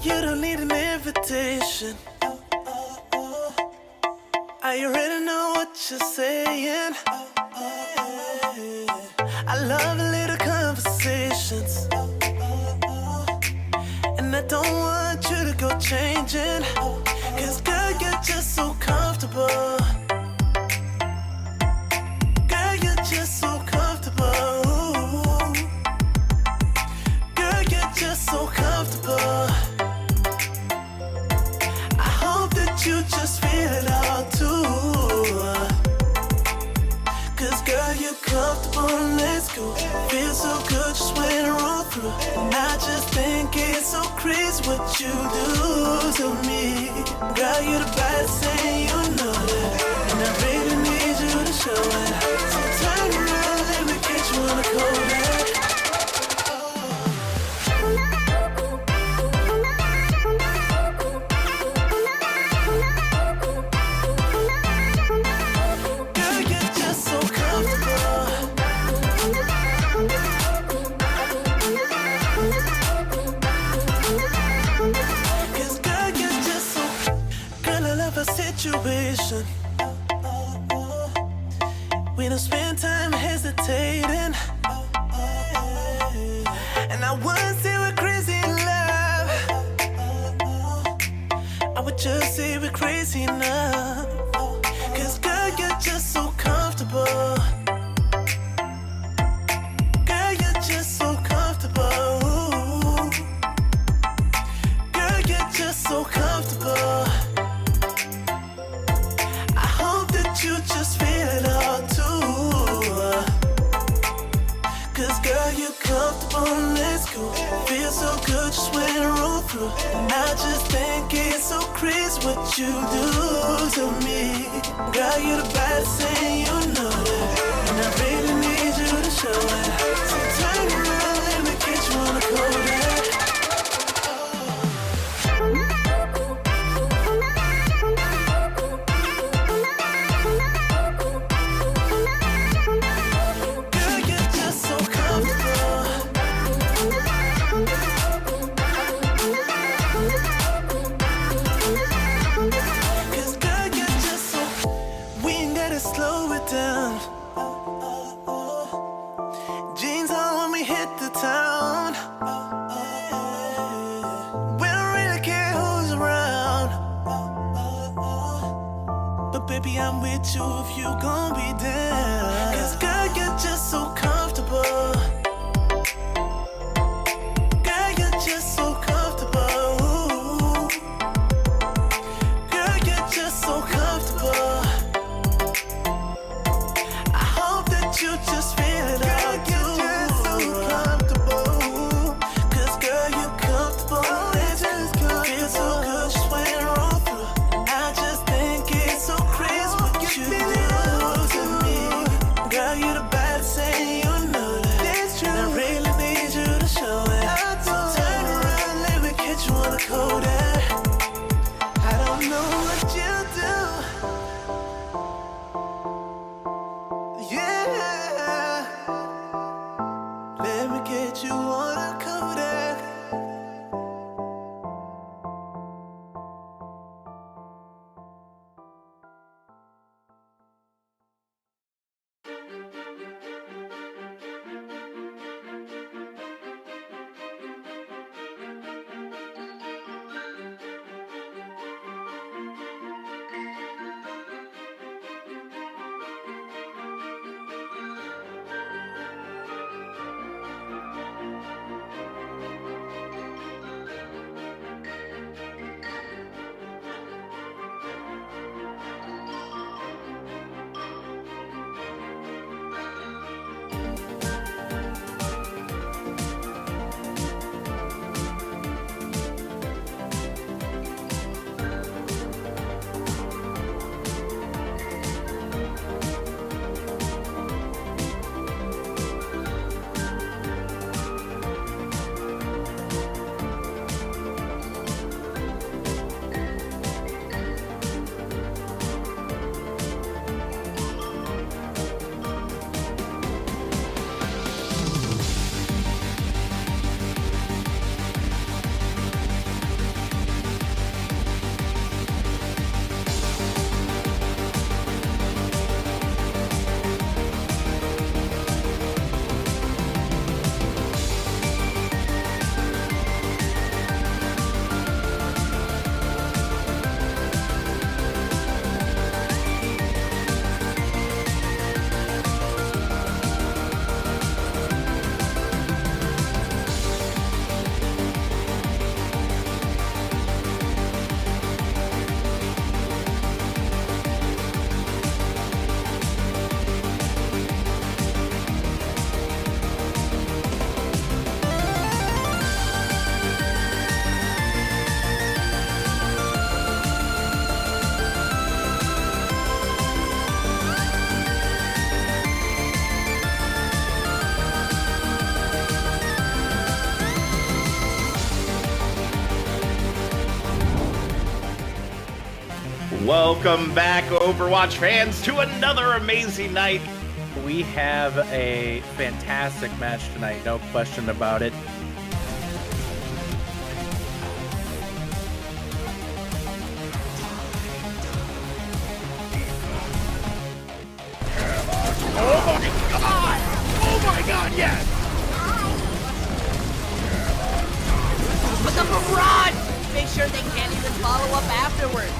You don't need an invitation. I already know what you're saying. I love a little conversations, and I don't want you to go changing. Cause girl, you're just so comfortable. Girl, you're just so comfortable. Girl, you're just so comfortable. You just feel it all too. Cause girl, you're comfortable and let's go. Feels so good just when I roll through. And I just think it's so crazy what you do to me. Girl, you're the baddest and you know that. And I really need you to show it. So turn around, let me get you on the cold. Situation. We don't spend time hesitating. And I wouldn't say we're crazy in love. I would just say we're crazy enough. Cause girl, you're just so comfortable. Girl, you're just so comfortable. Girl, you're just so comfortable. You just feel it all too. Cause girl, you're comfortable and let's go. Feels so good just when I roll through. And I just think it's so crazy what you do to me. Girl, you're the baddest and you know that. And I really need you to show it. So turn around, let me get you on the cold. Jeans on when we hit the town. We don't really care who's around. But baby, I'm with you if you gon' be down. Cause girl, you're just so comfortable. Girl, you're just so comfortable. Girl, you're just so comfortable. You just feel it all too. So comfortable. Cause girl, you're comfortable. It just feels so good just when I roll through. I just think it's so crazy what you do to me. Welcome back, Overwatch fans, to another amazing night. We have a fantastic match tonight, no question about it. Oh my god, yes! Put the barrage! Make sure they can't even follow up afterwards.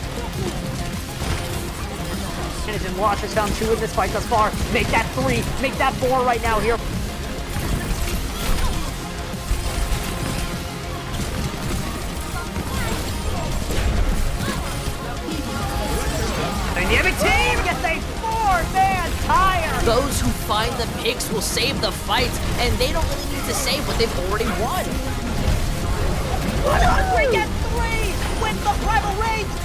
And Watchers down 2 in this fight thus far. Make that 3, make that 4 right now here. Dynamic team gets a 4-man tire. Those who find the picks will save the fights, and they don't really need to save what they've already won. 100 gets 3 with the rival race.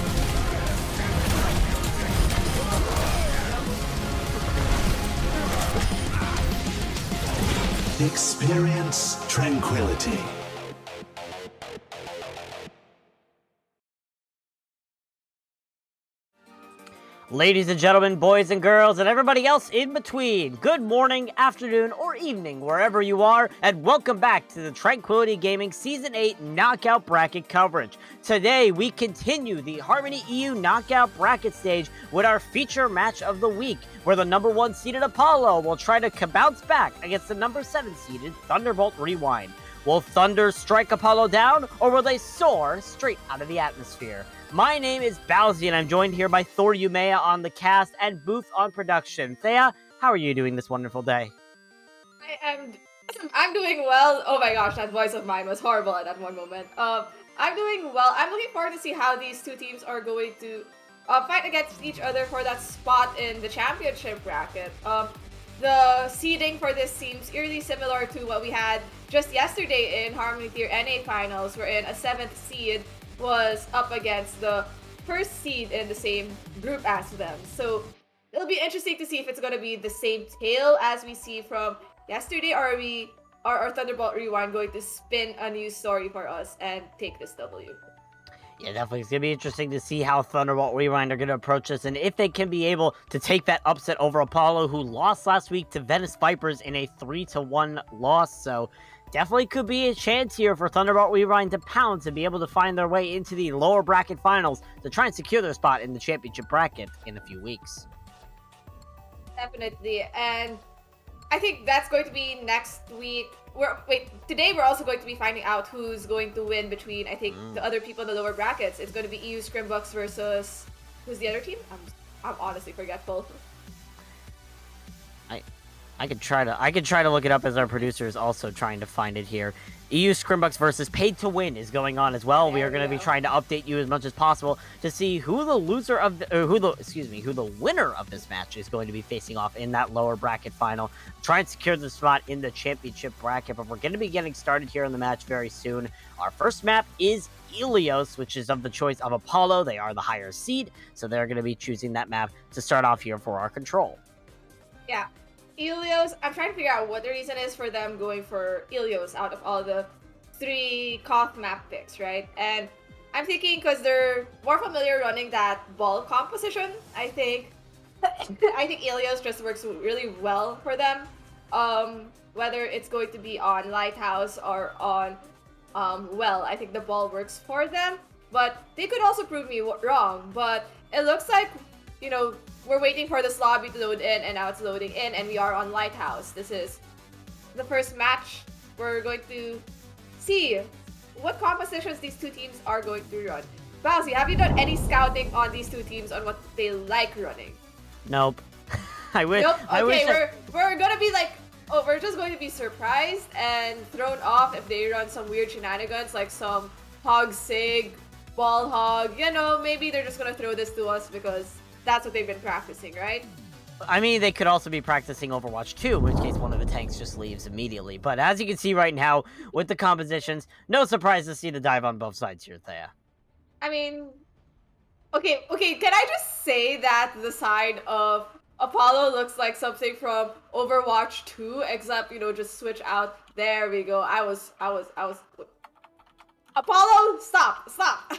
Experience tranquility. Ladies and gentlemen, boys and girls, and everybody else in between, good morning, afternoon, or evening, wherever you are, and welcome back to the Tranquility Gaming Season 8 Knockout Bracket coverage. Today, we continue the Harmony EU Knockout Bracket stage with our feature match of the week, where the number 1 seeded Apollo will try to bounce back against the number 7 seeded Thunderbolt Rewind. Will Thunder strike Apollo down, or will they soar straight out of the atmosphere? My name is Bowsy, and I'm joined here by Thor Umea on the cast and Booth on production. Thea, how are you doing this wonderful day? I'm doing well. Oh my gosh, that voice of mine was horrible at that one moment. I'm doing well. I'm looking forward to see how these two teams are going to fight against each other for that spot in the championship bracket. The seeding for this seems eerily similar to what we had just yesterday in Harmony Tier NA Finals, wherein a 7th seed was up against the 1st seed in the same group as them. So it'll be interesting to see if it's going to be the same tale as we see from yesterday, or are Thunderbolt Rewind going to spin a new story for us and take this W? Yeah, definitely. It's going to be interesting to see how Thunderbolt Rewind are going to approach this, and if they can be able to take that upset over Apollo, who lost last week to Venice Vipers in a 3-1 loss. So definitely could be a chance here for Thunderbolt Rewind to pounce and be able to find their way into the lower bracket finals to try and secure their spot in the championship bracket in a few weeks. Definitely, and I think that's going to be next week. Today we're also going to be finding out who's going to win between, I think, the other people in the lower brackets. It's going to be EU Scrimbucks versus, who's the other team? I'm honestly forgetful. I could try to look it up, as our producer is also trying to find it here. EU Scrimbucks versus Paid to Win is going on as well. We are going to be trying to update you as much as possible to see who the who the winner of this match is going to be facing off in that lower bracket final. Try and secure the spot in the championship bracket, but we're going to be getting started here in the match very soon. Our first map is Ilios, which is of the choice of Apollo. They are the higher seed, so they're going to be choosing that map to start off here for our control. Yeah. Ilios, I'm trying to figure out what the reason is for them going for Ilios out of all the 3 Koth map picks, right? And I'm thinking because they're more familiar running that ball composition, I think. I think Ilios just works really well for them. Whether it's going to be on Lighthouse or on Well, I think the ball works for them. But they could also prove me wrong. But it looks like, you know, we're waiting for this lobby to load in, and now it's loading in, and we are on Lighthouse. This is the first match. We're going to see what compositions these two teams are going to run. Bowsy, have you done any scouting on these two teams on what they like running? Nope. I wish. Nope. I wish we're gonna be like, oh, we're just going to be surprised and thrown off if they run some weird shenanigans, like some hog sig, ball hog. You know, maybe they're just gonna throw this to us because that's what they've been practicing, right? I mean, they could also be practicing Overwatch 2, in which case one of the tanks just leaves immediately. But as you can see right now, with the compositions, no surprise to see the dive on both sides here, Thea. I mean, okay, can I just say that the side of Apollo looks like something from Overwatch 2, except, you know, just switch out. There we go. I was... Apollo, stop!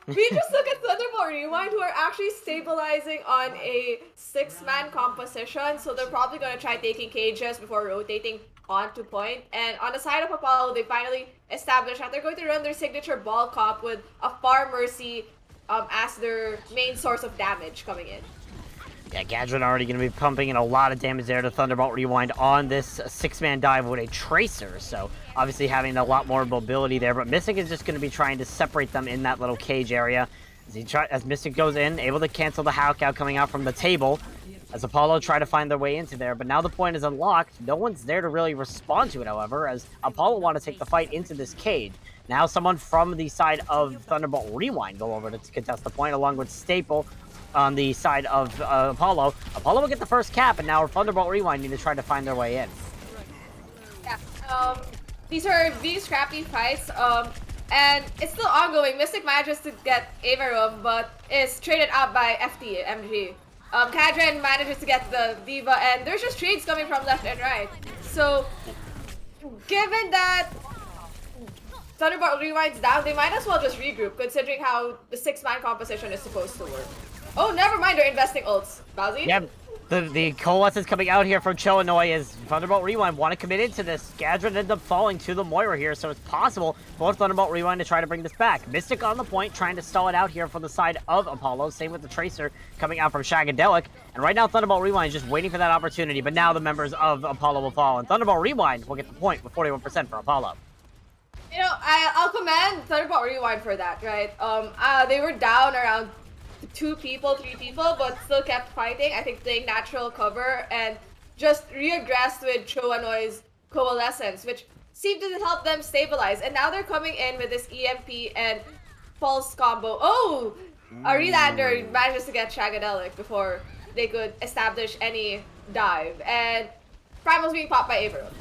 We just look at Thunderbolt Rewind, who are actually stabilizing on a 6-man composition, so they're probably going to try taking cages before rotating onto point. And on the side of Apollo, they finally established that they're going to run their signature ball comp with a Far Mercy as their main source of damage coming in. Yeah, Gadget already going to be pumping in a lot of damage there to Thunderbolt Rewind on this 6-man dive with a Tracer, so obviously having a lot more mobility there, but Mystic is just going to be trying to separate them in that little cage area. As Mystic goes in, able to cancel the Hulk out coming out from the table, as Apollo try to find their way into there, but now the point is unlocked. No one's there to really respond to it, however, as Apollo want to take the fight into this cage. Now someone from the side of Thunderbolt Rewind go over to contest the point, along with Staple on the side of Apollo. Apollo will get the first cap, and now Thunderbolt Rewind need to try to find their way in. Yeah, these are being scrappy fights, and it's still ongoing. Mystic manages to get Avarum, but is traded out by MG. Kadran manages to get the Diva, and there's just trades coming from left and right. So, given that Thunderbolt Rewind's down, they might as well just regroup, considering how the 6-man composition is supposed to work. Oh, never mind, they're investing ults. Bowsy? Yeah, the coalescence coming out here from Choanoy is Thunderbolt Rewind want to commit into this. Gadget ended up falling to the Moira here, so it's possible for Thunderbolt Rewind to try to bring this back. Mystic on the point, trying to stall it out here from the side of Apollo. Same with the Tracer coming out from Shagadelic. And right now, Thunderbolt Rewind is just waiting for that opportunity, but now the members of Apollo will fall, and Thunderbolt Rewind will get the point with 41% for Apollo. You know, I'll commend Thunderbolt Rewind for that, right? They were down around 2 people, 3 people, but still kept fighting. I think playing natural cover and just reaggressed with Choanoy's coalescence, which seemed to help them stabilize. And now they're coming in with this EMP and pulse combo. Oh! A Relander manages to get Shagadelic before they could establish any dive. And Primal's being popped by Avarum.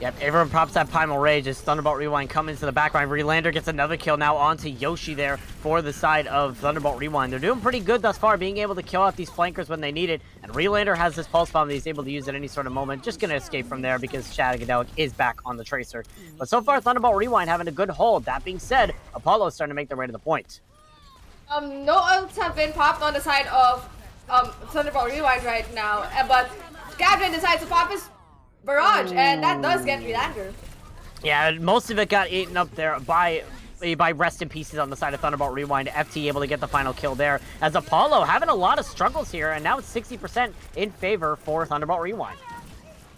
Yep, everyone pops that Primal Rage as Thunderbolt Rewind come into the backline. Relander gets another kill now onto Yoshi there for the side of Thunderbolt Rewind. They're doing pretty good thus far, being able to kill out these flankers when they need it. And Relander has this pulse bomb that he's able to use at any sort of moment. Just going to escape from there because Shagadelic is back on the Tracer. But so far, Thunderbolt Rewind having a good hold. That being said, Apollo's starting to make their way to the point. No ults have been popped on the side of Thunderbolt Rewind right now, but Gavin decides to pop his Barrage, and that does get Relander. Yeah, most of it got eaten up there by rest in pieces on the side of Thunderbolt Rewind. FT able to get the final kill there, as Apollo having a lot of struggles here, and now it's 60% in favor for Thunderbolt Rewind.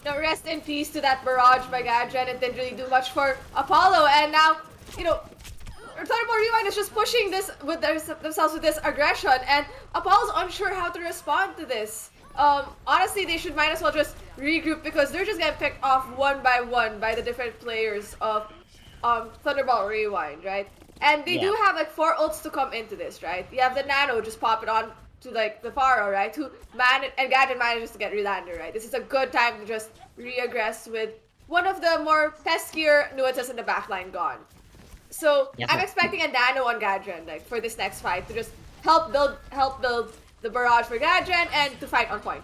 No, rest in peace to that Barrage by Gadget. It didn't really do much for Apollo, and now, you know, Thunderbolt Rewind is just pushing this with themselves with this aggression, and Apollo's unsure how to respond to this. Honestly, they might as well just regroup because they're just getting picked off one by the different players of Thunderbolt Rewind, right? And they do have like 4 ults to come into this, right? You have the Nano just pop it on to like the Pharaoh, right? And Gadget manages to get Relander, right? This is a good time to just re-aggress with one of the more peskier nuances in the backline gone. So I'm expecting a Nano on Gadget like for this next fight to just help build the Barrage for Gadget and to fight on point.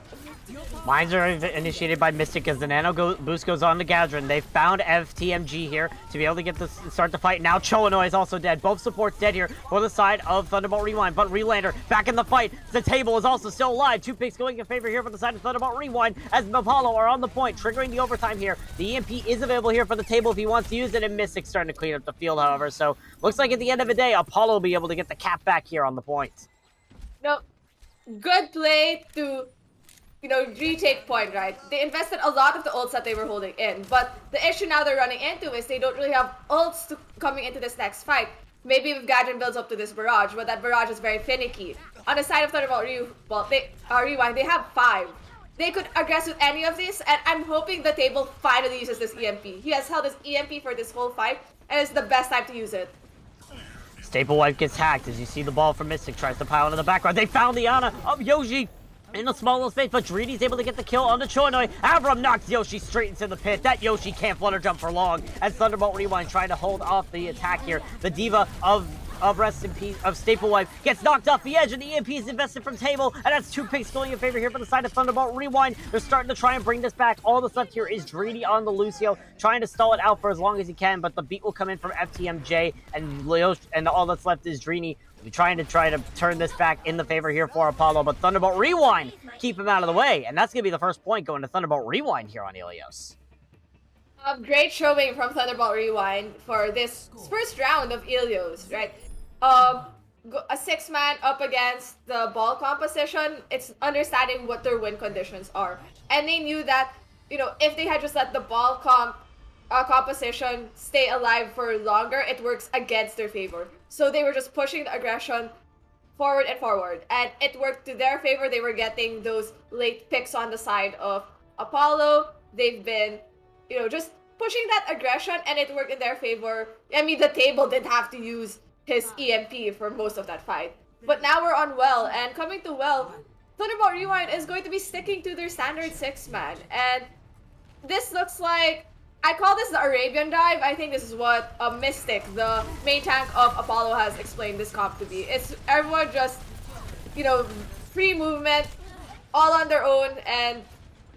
Mines are initiated by Mystic as the Nano boost goes on to Gadrin. They found FTMG here to be able to get start the fight. Now Choanoy is also dead. Both supports dead here for the side of Thunderbolt Rewind, but Relander back in the fight. The table is also still alive. 2 picks going in favor here for the side of Thunderbolt Rewind as Apollo are on the point, triggering the overtime here. The EMP is available here for the table if he wants to use it, and Mystic starting to clean up the field, however. So looks like at the end of the day, Apollo will be able to get the cap back here on the point. No, good play to, you know, retake point, right? They invested a lot of the ults that they were holding in, but the issue now they're running into is they don't really have ults coming into this next fight. Maybe if Gadget builds up to this Barrage, but that Barrage is very finicky. On the side of Thunderbolt Rewind, they have 5. They could aggress with any of these, and I'm hoping the table finally uses this EMP. He has held his EMP for this whole fight, and it's the best time to use it. Staple Wife gets hacked as you see the ball from Mystic tries to pile into the background. They found the Ana of Yoshi in the small little space, but Dreedy's able to get the kill onto Choanoy. Avram knocks Yoshi straight into the pit. That Yoshi can't flutter jump for long as Thunderbolt Rewind trying to hold off the attack here. The Diva of rest in peace of Staple Wife gets knocked off the edge, and the EMP is invested from table, and that's 2 picks going in favor here for the side of Thunderbolt Rewind. They're starting to try and bring this back. All that's left here is Dreedy on the Lucio, trying to stall it out for as long as he can, but the beat will come in from FTMJ, and all that's left is Dreeny We're trying to turn this back in the favor here for Apollo, but Thunderbolt Rewind keep him out of the way, and that's going to be the first point going to Thunderbolt Rewind here on Ilios. Great showing from Thunderbolt Rewind for this first round of Ilios, right? A 6-man up against the ball composition, it's understanding what their win conditions are. And they knew that, if they had just let the ball composition stay alive for longer, it works against their favor. So they were just pushing the aggression forward and forward. And it worked to their favor. They were getting those late picks on the side of Apollo. They've been, just pushing that aggression, and it worked in their favor. I mean, the table didn't have to use his EMP for most of that fight. But now we're on Well, and coming to Well, Thunderbolt Rewind is going to be sticking to their standard 6-man. And this looks like, I call this the Arabian dive. I think this is what Mystic, the main tank of Apollo, has explained this comp to be. It's everyone just, free movement, all on their own, and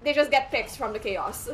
they just get picks from the chaos.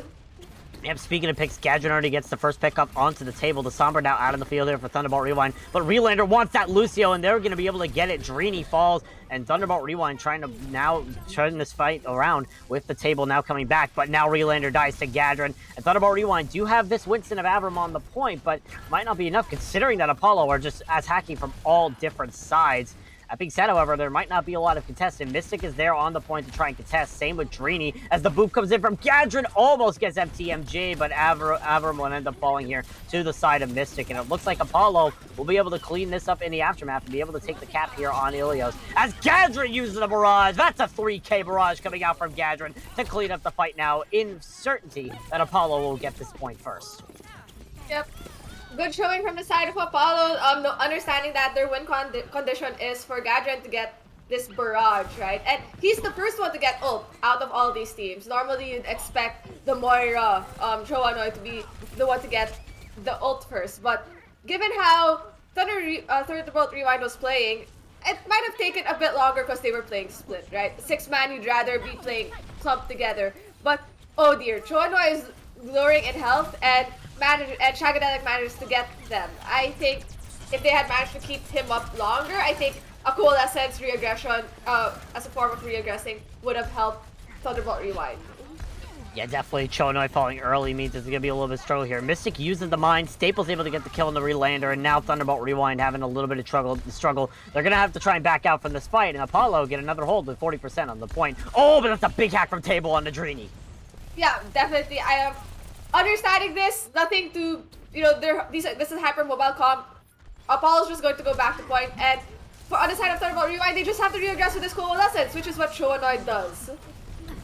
Yep, speaking of picks, Gadget already gets the first pick up onto the table. The Sombra now out of the field here for Thunderbolt Rewind. But Relander wants that Lucio, and they're going to be able to get it. Dreeny falls, and Thunderbolt Rewind trying to now turn this fight around with the table now coming back. But now Relander dies to Gadron. And Thunderbolt Rewind do have this Winston of Avram on the point, but might not be enough considering that Apollo are just attacking from all different sides. That being said, however, there might not be a lot of contested. Mystic is there on the point to try and contest. Same with Dreeny. As the boop comes in from Gadron, almost gets FTMJ, but Avram will end up falling here to the side of Mystic. And it looks like Apollo will be able to clean this up in the aftermath and be able to take the cap here on Ilios. As Gadron uses the barrage. That's a 3K barrage coming out from Gadron to clean up the fight now in certainty that Apollo will get this point first. Yep. Good showing from the side of Apollo, understanding that their win condition is for Gadron to get this barrage, right? And he's the first one to get ult out of all these teams. Normally, you'd expect the Moira, Choanoy to be the one to get the ult first. But given how Thunderbolt Rewind was playing, it might have taken a bit longer because they were playing split, right? 6-man, you'd rather be playing clumped together. But, oh dear, Choanoy is lowering in health, and Shagadelic managed to get them. I think if they had managed to keep him up longer, I think a Coalescence re-aggression as a form of re-aggressing would have helped Thunderbolt Rewind. Yeah, definitely Choanoy falling early means it's going to be a little bit of struggle here. Mystic uses the mine, Staples able to get the kill on the Relander, and now Thunderbolt Rewind having a little bit of struggle. They're going to have to try and back out from this fight, and Apollo get another hold with 40% on the point. Oh, but that's a big hack from table on the Dreeny. Yeah, definitely. I am understanding this, nothing to, this is hyper-mobile comp. Apollo's just going to go back to point, and on the side of Thunderbolt Rewind, they just have to re-aggress with this Coalescence, which is what Choanoid does.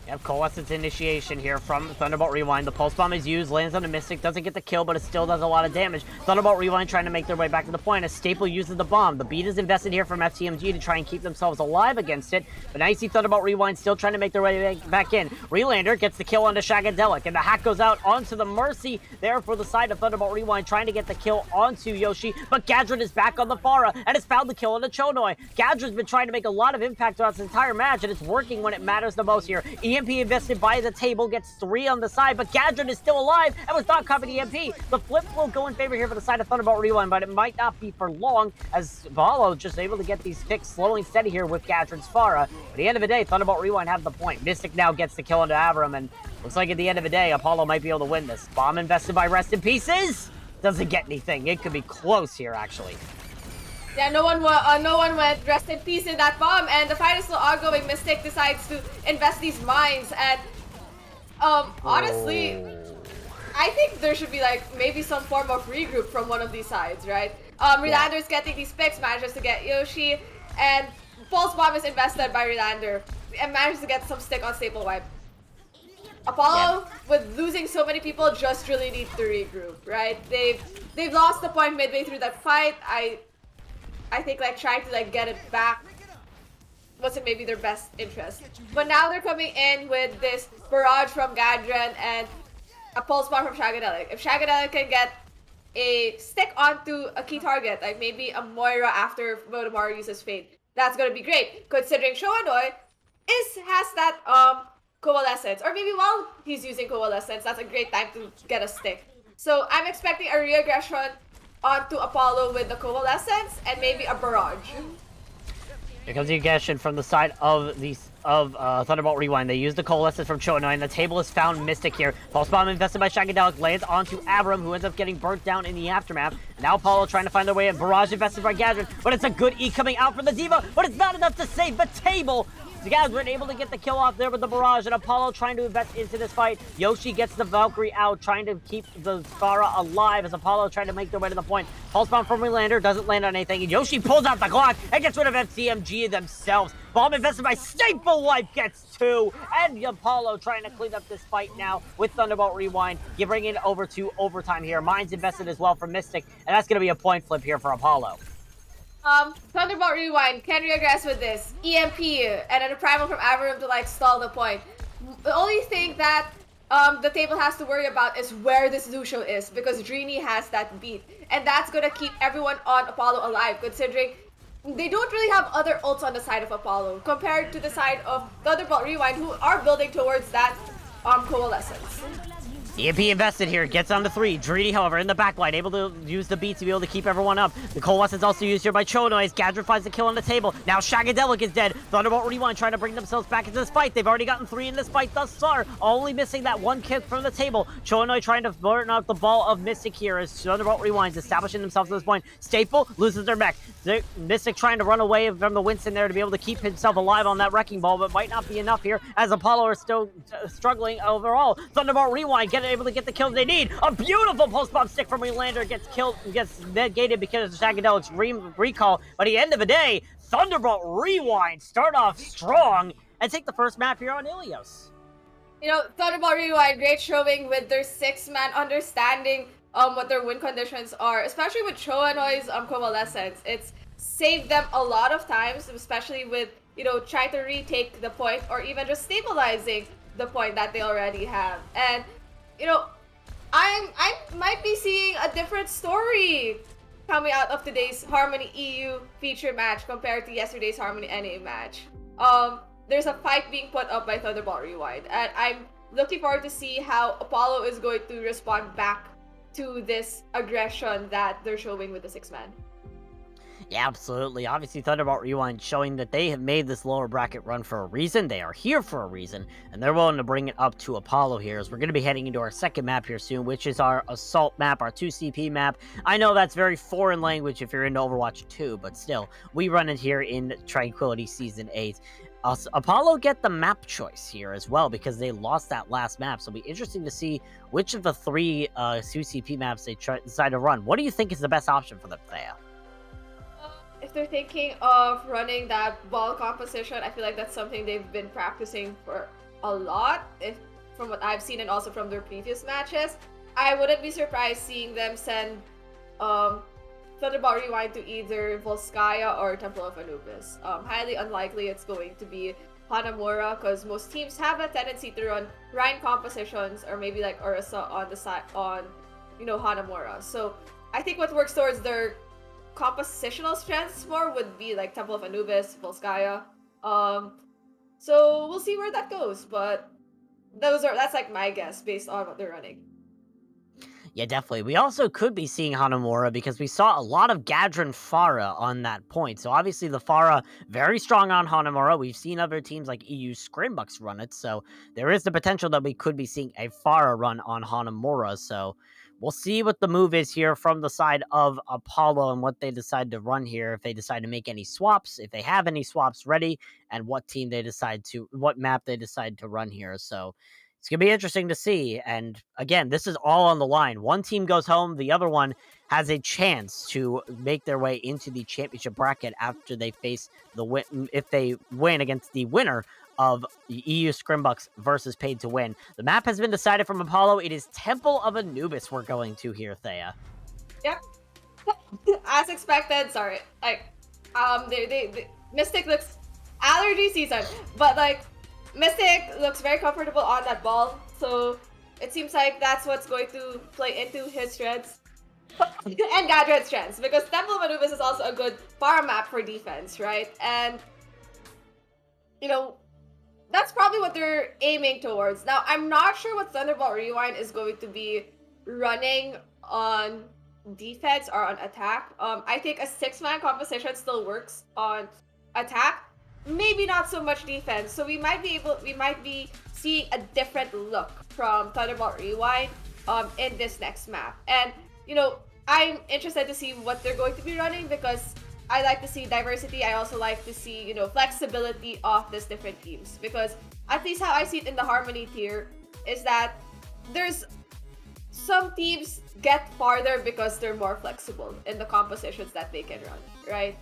Yep, Coalescence initiation here from Thunderbolt Rewind. The Pulse Bomb is used, lands on the Mystic, doesn't get the kill, but it still does a lot of damage. Thunderbolt Rewind trying to make their way back to the point as Staple uses the bomb. The beat is invested here from FTMG to try and keep themselves alive against it, but now you see Thunderbolt Rewind still trying to make their way back in. Relander gets the kill onto Shagadelic, and the hack goes out onto the Mercy there for the side of Thunderbolt Rewind, trying to get the kill onto Yoshi, but Gadron is back on the Pharah, and has found the kill on the Choanoy. Gadron's been trying to make a lot of impact throughout this entire match, and it's working when it matters the most here. EMP invested by the table, gets 3 on the side, but Gadron is still alive and was not covering EMP. The flip will go in favor here for the side of Thunderbolt Rewind, but it might not be for long as Apollo just able to get these picks slow and steady here with Gadron's Pharah. At the end of the day, Thunderbolt Rewind have the point. Mystic now gets the kill into Avram, and looks like at the end of the day, Apollo might be able to win this. Bomb invested by Rest in Pieces. Doesn't get anything. It could be close here, actually. Yeah, no one went rest in peace in that bomb, and the fight is still ongoing. Mystic decides to invest these mines, and honestly, I think there should be maybe some form of regroup from one of these sides, right? Relander's getting these picks, manages to get Yoshi, and Pulse Bomb is invested by Relander and manages to get some stick on Staple Wipe. Apollo, with losing so many people, just really need to regroup, right? They've lost the point midway through that fight. I think trying to get it back wasn't maybe their best interest. But now they're coming in with this barrage from Gadron and a Pulse Bomb from Shagadelic. If Shagadelic can get a stick onto a key target, like maybe a Moira after Voldemort uses Fate, that's gonna be great, considering Choanoy has that Coalescence, or maybe while he's using Coalescence, that's a great time to get a stick. So I'm expecting a re-aggression onto Apollo with the Coalescence and maybe a Barrage. Here comes the aggression from the side of Thunderbolt Rewind. They use the Coalescence from Chono, and the table has found Mystic here. False Bomb invested by Shagadelic lands onto Abram, who ends up getting burnt down in the aftermath. And now Apollo trying to find their way in. Barrage invested by Gadrin, but it's a good E coming out from the Diva, but it's not enough to save the table. The guys were able to get the kill off there with the Barrage, and Apollo trying to invest into this fight. Yoshi gets the Valkyrie out, trying to keep the Farah alive as Apollo trying to make their way to the point. Pulse Bomb from Relander doesn't land on anything, and Yoshi pulls out the Glock and gets rid of FCMG themselves. Bomb invested by Staple Wipe gets 2, and Apollo trying to clean up this fight now with Thunderbolt Rewind. You bring it over to overtime here. Mine's invested as well for Mystic, and that's going to be a point flip here for Apollo. Thunderbolt Rewind can regress with this. EMP and then a Primal from Avram to like stall the point. The only thing that the table has to worry about is where this Lucio is, because Drini has that beat. And that's gonna keep everyone on Apollo alive, considering they don't really have other ults on the side of Apollo compared to the side of Thunderbolt Rewind, who are building towards that Coalescence. EMP invested here, gets on to 3. Drini, however, in the backline, able to use the beat to be able to keep everyone up. The Coalescence also used here by Chonoise. Gadra finds the kill on the table. Now Shagadelic is dead. Thunderbolt Rewind trying to bring themselves back into this fight. They've already gotten 3 in this fight thus far, only missing that 1 kick from the table. Chonoise trying to burn out the ball of Mystic here as Thunderbolt Rewind's establishing themselves at this point. Staple loses their mech. Mystic trying to run away from the Winston there to be able to keep himself alive on that Wrecking Ball, but might not be enough here as Apollo are still struggling overall. Thunderbolt Rewind able to get the kills they need. A beautiful post-bomb stick from Relander gets negated because of Shagadelic's recall. But at the end of the day, Thunderbolt Rewind start off strong and take the first map here on Ilios. You know, Thunderbolt Rewind, great showing with their 6-man, understanding what their win conditions are, especially with Choanoi's Coalescence. It's saved them a lot of times, especially with, you know, trying to retake the point or even just stabilizing the point that they already have. And you know, I might be seeing a different story coming out of today's Harmony EU feature match compared to yesterday's Harmony NA match. There's a fight being put up by Thunderbolt Rewind, and I'm looking forward to see how Apollo is going to respond back to this aggression that they're showing with the 6-man. Yeah, absolutely. Obviously, Thunderbolt Rewind showing that they have made this lower bracket run for a reason. They are here for a reason, and they're willing to bring it up to Apollo here, as we're going to be heading into our second map here soon, which is our Assault map, our 2CP map. I know that's very foreign language if you're into Overwatch 2, but still, we run it here in Tranquility Season 8. Apollo get the map choice here as well, because they lost that last map, so it'll be interesting to see which of the 3 2CP maps they decide to run. What do you think is the best option for them, Thea? If they're thinking of running that ball composition, I feel like that's something they've been practicing for a lot, from what I've seen and also from their previous matches. I wouldn't be surprised seeing them send Thunderbolt Rewind to either Volskaya or Temple of Anubis. Highly unlikely it's going to be Hanamura, because most teams have a tendency to run Rhine compositions or maybe like Ursa on the side on, you know, Hanamura. So I think what works towards their compositional strengths more would be like Temple of Anubis, Volskaya. So we'll see where that goes, but that's like my guess based on what they're running. Yeah, definitely. We also could be seeing Hanamura because we saw a lot of Gadrin Farah on that point. So obviously the Farah, very strong on Hanamura. We've seen other teams like EU Scrimbucks run it. So there is the potential that we could be seeing a Farah run on Hanamura. So we'll see what the move is here from the side of Apollo and what they decide to run here. If they decide to make any swaps, if they have any swaps ready, and what map they decide to run here. So it's going to be interesting to see. And again, this is all on the line. One team goes home. The other one has a chance to make their way into the championship bracket after they face if they win against the winner of the EU Scrimbucks versus Paid to Win. The map has been decided from Apollo. It is Temple of Anubis we're going to here, Thea. Yep. As expected, sorry. Like, Mystic looks allergy season, but like, Mystic looks very comfortable on that ball, so it seems like that's what's going to play into his strengths. And Gadret's strengths, because Temple of Anubis is also a good far map for defense, right? And, you know, that's probably what they're aiming towards. Now, I'm not sure what Thunderbolt Rewind is going to be running on defense or on attack. I think a 6-man composition still works on attack. Maybe not so much defense. So we might be seeing a different look from Thunderbolt Rewind in this next map. And I'm interested to see what they're going to be running because I like to see diversity. I also like to see, flexibility of these different teams because at least how I see it in the Harmony tier is that there's some teams get farther because they're more flexible in the compositions that they can run, right?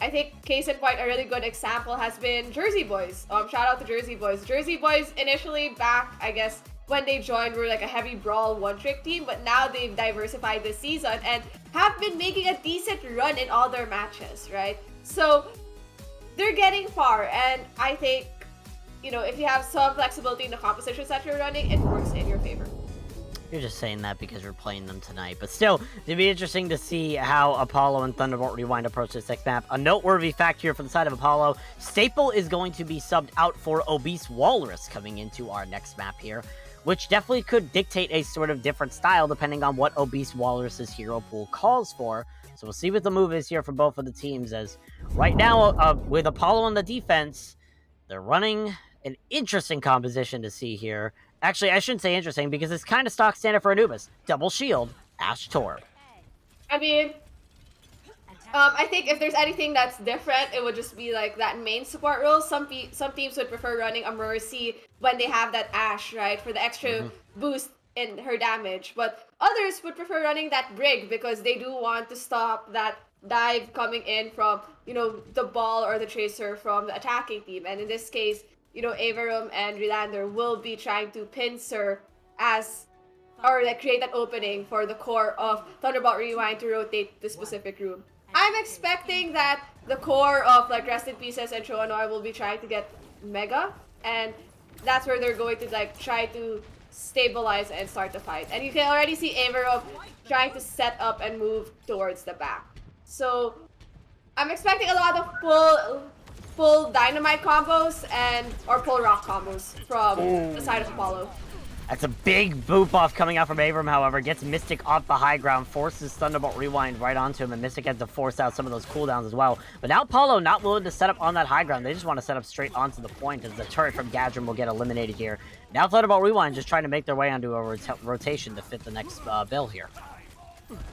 I think case in point, a really good example has been Jersey Boys. Shout out to Jersey Boys. Jersey Boys initially back, I guess, when they joined were like a heavy brawl one-trick team, but now they've diversified this season and have been making a decent run in all their matches, right? So they're getting far, and I think, if you have some flexibility in the compositions that you're running, it works in your favor. You're just saying that because we're playing them tonight. But still, it'd be interesting to see how Apollo and Thunderbolt Rewind approach this next map. A noteworthy fact here for the side of Apollo, Staple is going to be subbed out for Obese Walrus coming into our next map here, which definitely could dictate a sort of different style depending on what Obese Walrus's hero pool calls for. So we'll see what the move is here for both of the teams, as right now, with Apollo on the defense, they're running an interesting composition to see here. Actually, I shouldn't say interesting because it's kind of stock standard for Anubis. Double shield, Ash Torb. I mean, I think if there's anything that's different, it would just be like that main support role. Some teams would prefer running a Mercy when they have that Ash, right, for the extra boost in her damage. But others would prefer running that Brig because they do want to stop that dive coming in from, the ball or the Tracer from the attacking team. And in this case, Averum and Relander will be trying to pincer create that opening for the core of Thunderbolt Rewind to rotate the specific room. I'm expecting that the core of Rest in Pieces and Choanoy will be trying to get Mega, and that's where they're going to try to stabilize and start the fight. And you can already see Averum trying to set up and move towards the back. So I'm expecting a lot of full dynamite combos or pull rock combos from the side of Apollo. That's a big boop off coming out from Averum, however. Gets Mystic off the high ground, forces Thunderbolt Rewind right onto him, and Mystic has to force out some of those cooldowns as well. But now Apollo not willing to set up on that high ground. They just want to set up straight onto the point as the turret from Gadron will get eliminated here. Now Thunderbolt Rewind just trying to make their way onto a rotation to fit the next bill here.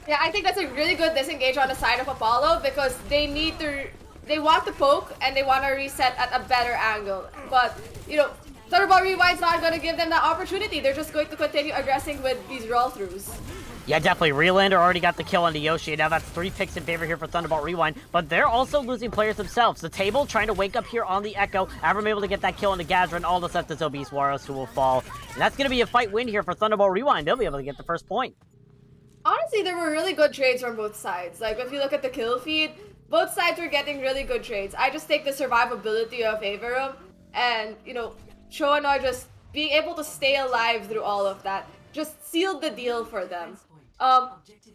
Yeah, I think that's a really good disengage on the side of Apollo because they want to poke and they want to reset at a better angle. But, Thunderbolt Rewind's not going to give them that opportunity. They're just going to continue aggressing with these roll-throughs. Yeah, definitely. Relander already got the kill on Yoshi. Now that's 3 picks in favor here for Thunderbolt Rewind, but they're also losing players themselves. The table trying to wake up here on the Echo. Averum able to get that kill on the Gadron. All that's left is Obese Walrus who will fall. And that's going to be a fight win here for Thunderbolt Rewind. They'll be able to get the first point. Honestly, there were really good trades from both sides. If you look at the kill feed, both sides were getting really good trades. I just take the survivability of Averum and, Choanoy just being able to stay alive through all of that just sealed the deal for them. I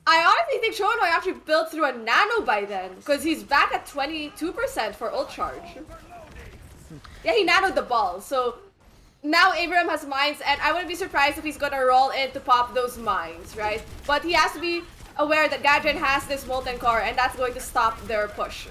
honestly think Choanoy actually built through a nano by then because he's back at 22% for ult charge. Yeah, he nanoed the ball. So now Averum has mines, and I wouldn't be surprised if he's gonna roll in to pop those mines, right? But he has to be aware that Gadron has this molten core, and that's going to stop their push.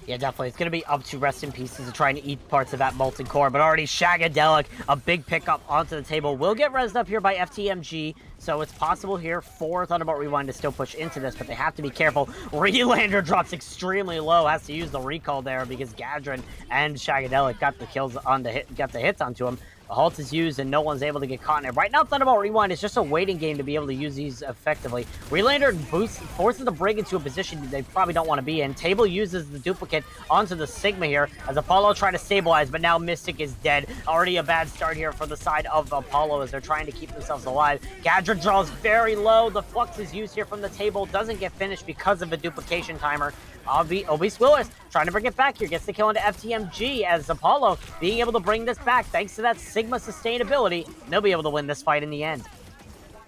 Yeah, definitely. It's going to be up to Rest in Pieces to try and eat parts of that molten core, but already Shagadelic, a big pickup onto the table, will get rezzed up here by FTMG, so it's possible here for Thunderbolt Rewind to still push into this, but they have to be careful. Relander drops extremely low, has to use the recall there because Gadron and Shagadelic got the kills on got the hits onto him. The halt is used and no one's able to get caught in it. Right now, Thunderbolt Rewind is just a waiting game to be able to use these effectively. Relander forces the Brig into a position they probably don't want to be in. Table uses the duplicate onto the Sigma here as Apollo try to stabilize, but now Mystic is dead. Already a bad start here for the side of Apollo as they're trying to keep themselves alive. Gadron draws very low. The Flux is used here from the table. Doesn't get finished because of a duplication timer. Obese Willis trying to bring it back here. Gets the kill into FTMG as Apollo being able to bring this back thanks to that Sigma sustainability. They'll be able to win this fight in the end.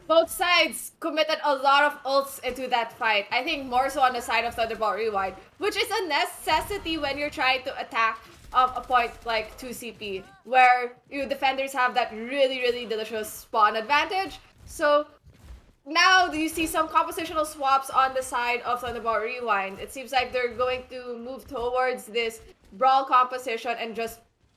Both sides committed a lot of ults into that fight. I think more so on the side of Thunderbolt Rewind, which is a necessity when you're trying to attack a point like 2CP, where defenders have that really, really delicious spawn advantage. So now you see some compositional swaps on the side of Thunderbolt Rewind. It seems like they're going to move towards this brawl composition and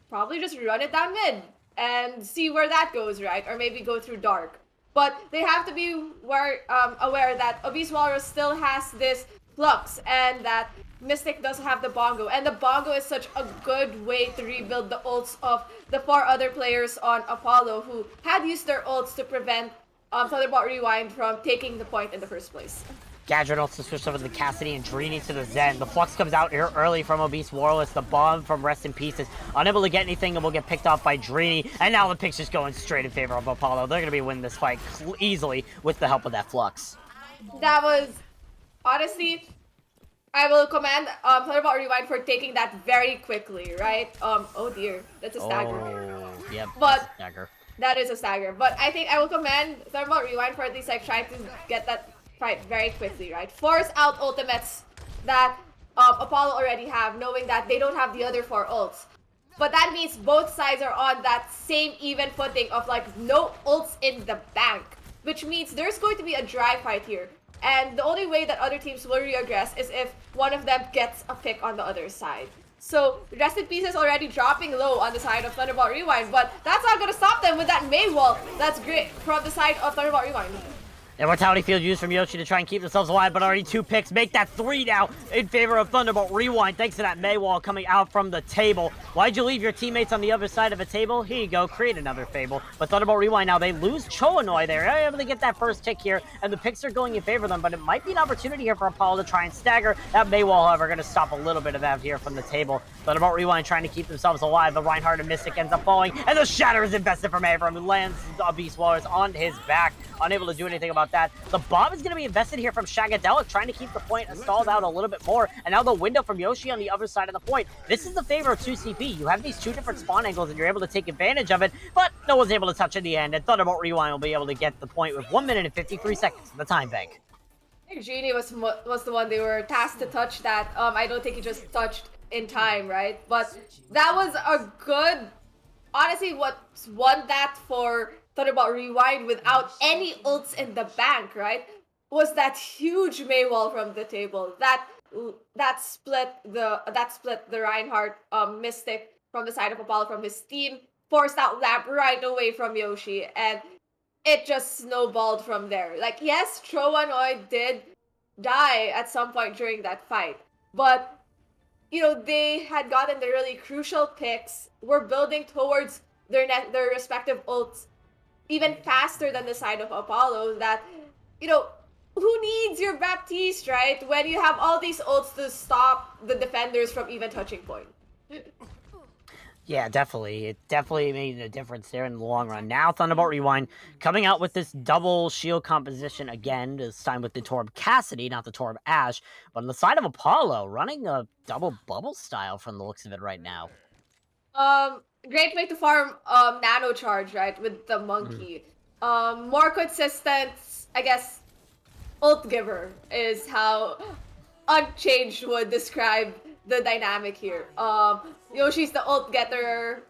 probably just run it down mid and see where that goes, right? Or maybe go through dark. But they have to be aware that Obese Walrus still has this flux and that Mystic does have the bongo. And the bongo is such a good way to rebuild the ults of the 4 other players on Apollo who had used their ults to prevent Thunderbolt Rewind from taking the point in the first place. Gadget also switched over to the Cassidy and Drini to the Zen. The Flux comes out here early from Obese Warless. The bomb from Rest in Peace is unable to get anything and will get picked off by Drini. And now the pick's just going straight in favor of Apollo. They're going to be winning this fight easily with the help of that Flux. That was, honestly, I will commend Thunderbolt Rewind for taking that very quickly, right? Oh dear, that's a stagger. Oh, yep, but that's a stagger. That is a stagger. But I think I will commend Thunderbolt Rewind for at least like trying to get that fight very quickly, right? Force out ultimates that Apollo already have, knowing that they don't have the other 4 ults. But that means both sides are on that same even footing of like no ults in the bank, which means there's going to be a dry fight here. And the only way that other teams will reaggress is if one of them gets a pick on the other side. So Rest in Peace is already dropping low on the side of Thunderbolt Rewind, but that's not going to stop them with that Mei wall. That's great from the side of Thunderbolt Rewind. Immortality Field used from Yoshi to try and keep themselves alive, but already 2 picks make that 3 now in favor of Thunderbolt Rewind, thanks to that Mei wall coming out from the table. Why'd you leave your teammates on the other side of a table? Here you go, create another Fable. But Thunderbolt Rewind now, they lose Choanoi there. They're able to get that first tick here, and the picks are going in favor of them, but it might be an opportunity here for Apollo to try and stagger. That Mei wall, however, going to stop a little bit of that here from the table. Thunderbolt Rewind trying to keep themselves alive. The Reinhardt and Mystic ends up falling, and the Shatter is invested from Avram, who lands Beast Walrus on his back, unable to do anything about that. The bomb is going to be invested here from Shagadelic, trying to keep the point stalled out a little bit more. And now the window from Yoshi on the other side of the point. This is the favor of 2CP. You have these 2 different spawn angles, and you're able to take advantage of it, but no one's able to touch in the end. And Thunderbolt Rewind will be able to get the point with 1 minute and 53 seconds in the time bank. I think Genie was the one they were tasked to touch that. I don't think he just touched in time, right? But that was a good... Honestly, what's won that for Thunderbolt Rewind without any ults in the bank, right? Was that huge Mei wall from the table that split the Reinhardt Mystic from the side of Apollo from his team, forced out Lamp right away from Yoshi, and it just snowballed from there. Like, yes, Troanoid did die at some point during that fight, but you know, they had gotten the really crucial picks, were building towards their respective ults even faster than the side of Apollo. That, you know, who needs your Baptiste, right? When you have all these ults to stop the defenders from even touching point. Yeah, definitely. It definitely made a difference there in the long run. Now, Thunderbolt Rewind coming out with this double shield composition again, this time with the Torb Cassidy, not the Torb Ash. But on the side of Apollo, running a double bubble style from the looks of it right now. Great way to farm Nano Charge, right, with the Monkey. More consistent, I guess, ult giver is how Unchanged would describe the dynamic here. Yoshi's the ult getter,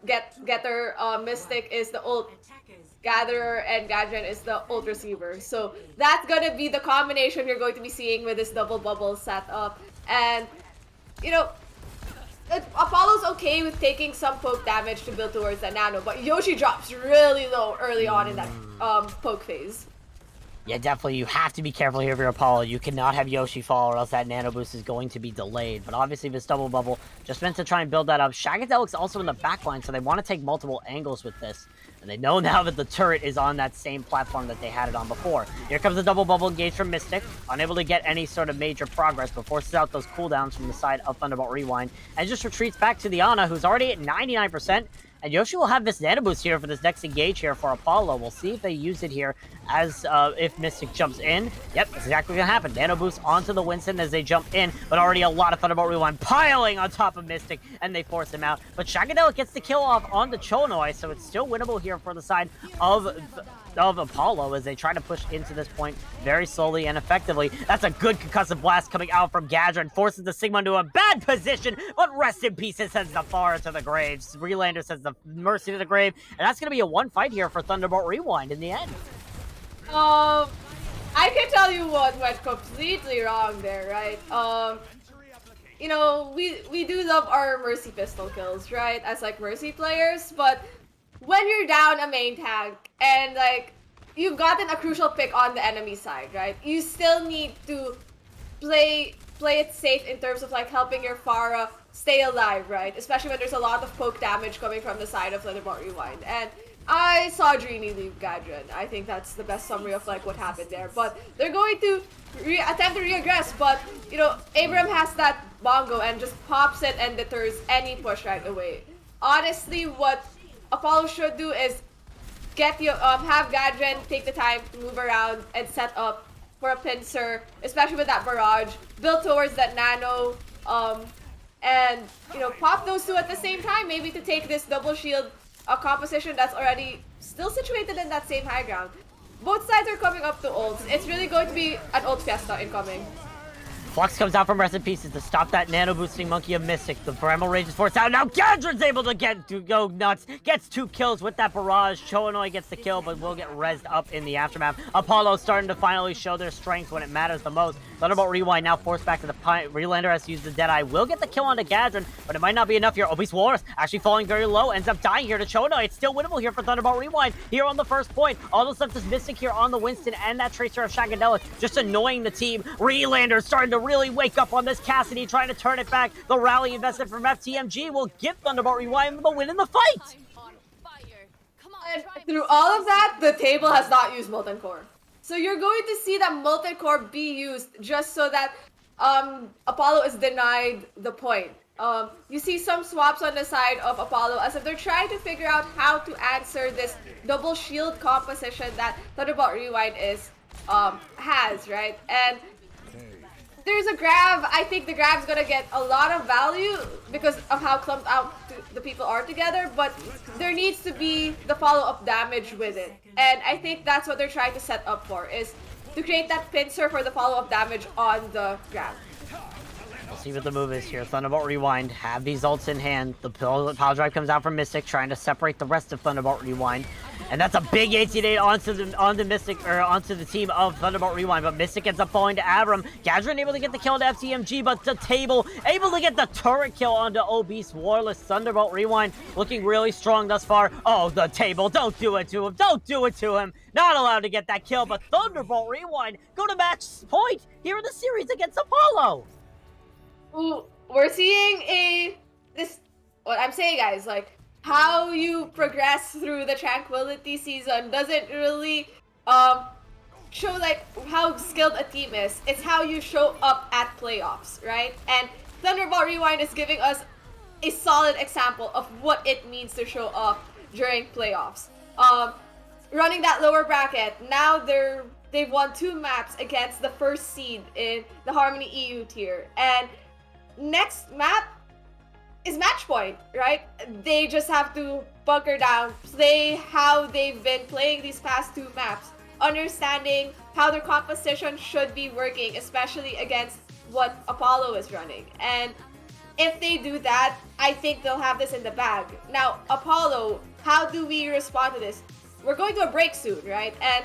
Mystic is the ult gatherer, and Gadran is the ult receiver. So that's gonna be the combination you're going to be seeing with this double bubble setup. And, you know, Apollo's okay with taking some poke damage to build towards that nano, but Yoshi drops really low early on in that poke phase. Yeah, definitely. You have to be careful here if you're Apollo. You cannot have Yoshi fall or else that nano boost is going to be delayed. But obviously this double bubble just meant to try and build that up. Shagadelic's also in the backline, so they want to take multiple angles with this. And they know now that the turret is on that same platform that they had it on before. Here comes the double bubble engage from Mystic, unable to get any sort of major progress, but forces out those cooldowns from the side of Thunderbolt Rewind, and just retreats back to the Ana, who's already at 99%. And Yoshi will have this nano boost here for this next engage here for Apollo. We'll see if they use it here as if Mystic jumps in. Yep, that's exactly what's going to happen. Nano boost onto the Winston as they jump in, but already a lot of Thunderbolt Rewind piling on top of Mystic, and they force him out. But Shagadelic gets the kill off on the Chonoi, so it's still winnable here for the side of Apollo as they try to push into this point very slowly and effectively. That's a good concussive blast coming out from Gadran, forces the Sigma into a bad position, but rest in peace, it sends the Far to the grave. Relander sends the Mercy to the grave, and that's going to be a one fight here for Thunderbolt Rewind in the end. I can tell you what went completely wrong there, right? You know, we do love our Mercy pistol kills, right? As like Mercy players, but when you're down a main tank and like you've gotten a crucial pick on the enemy side, right? You still need to play it safe in terms of like helping your Pharah stay alive, right? Especially when there's a lot of poke damage coming from the side of Thunderbolt Rewind. And I saw Drini leave Gadron. I think that's the best summary of like what happened there. But they're going to attempt to reaggress, but you know, Abram has that bongo and just pops it and deters any push right away. Honestly, what Apollo should do is have Gadron take the time to move around and set up for a pincer, especially with that barrage, build towards that nano, and you know, pop those two at the same time, maybe to take this double shield composition that's already still situated in that same high ground. Both sides are coming up to ults. It's really going to be an ult fiesta incoming. Flux comes out from Rest in Pieces to stop that nano-boosting Monkey of Mystic. The Bramble rages force out. Now Gadron's able to go nuts. Gets 2 kills with that barrage. Choanoi gets the kill, but will get rezzed up in the aftermath. Apollo starting to finally show their strength when it matters the most. Thunderbolt Rewind now forced back to the Relander has to use the Deadeye. Will get the kill onto Gadron, but it might not be enough here. Obese Walrus actually falling very low. Ends up dying here to Choanoi. It's still winnable here for Thunderbolt Rewind here on the first point. All the stuff is Mystic here on the Winston and that Tracer of Shagadelic. Just annoying the team. Relander starting to really wake up on this. Cassidy trying to turn it back. The rally invested from FTMG will give Thunderbolt Rewind the win in the fight. And through all of that, the table has not used Molten Core. So you're going to see that Molten Core be used just so that Apollo is denied the point. You see some swaps on the side of Apollo as if they're trying to figure out how to answer this double shield composition that Thunderbolt Rewind has, right? And there's a grab. I think the grab's gonna get a lot of value because of how clumped out the people are together, but there needs to be the follow-up damage with it. And I think that's what they're trying to set up for, is to create that pincer for the follow-up damage on the grab. We'll see what the move is here. Thunderbolt Rewind have these ults in hand. The power drive comes out from Mystic, trying to separate the rest of Thunderbolt Rewind. And that's a big 18-8 onto Mystic, or onto the team of Thunderbolt Rewind. But Mystic ends up falling to Abram. Gadron able to get the kill onto FTMG, but the table able to get the turret kill onto Obese Warless. Thunderbolt Rewind looking really strong thus far. Oh, the table. Don't do it to him. Don't do it to him. Not allowed to get that kill, but Thunderbolt Rewind go to match point here in the series against Apollo. Ooh, we're seeing what I'm saying, guys, like, how you progress through the Tranquility season doesn't really show like how skilled a team is. It's how you show up at playoffs, right? And Thunderbolt Rewind is giving us a solid example of what it means to show up during playoffs. Running that lower bracket, now they've won 2 maps against the first seed in the Harmony EU tier, and next map is match point, right? They just have to bunker down, play how they've been playing these past 2 maps, understanding how their composition should be working, especially against what Apollo is running. And if they do that, I think they'll have this in the bag. Now, Apollo, how do we respond to this? We're going to a break soon, right? And,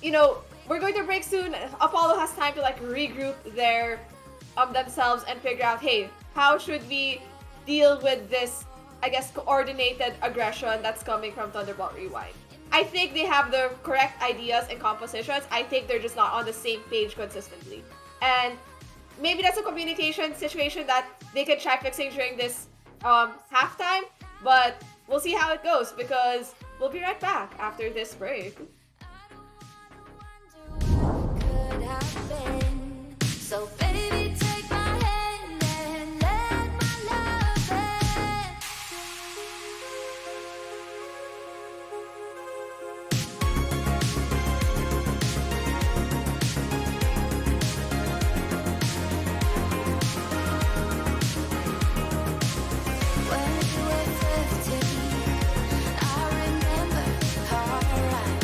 you know, we're going to a break soon. Apollo has time to like regroup themselves and figure out, hey, how should we deal with this, I guess, coordinated aggression that's coming from Thunderbolt Rewind. I think they have the correct ideas and compositions. I think they're just not on the same page consistently. And maybe that's a communication situation that they can try fixing during this halftime, but we'll see how it goes because we'll be right back after this break. Could have been. So baby, take my hand and let my love in. When we were 15, I remember how right.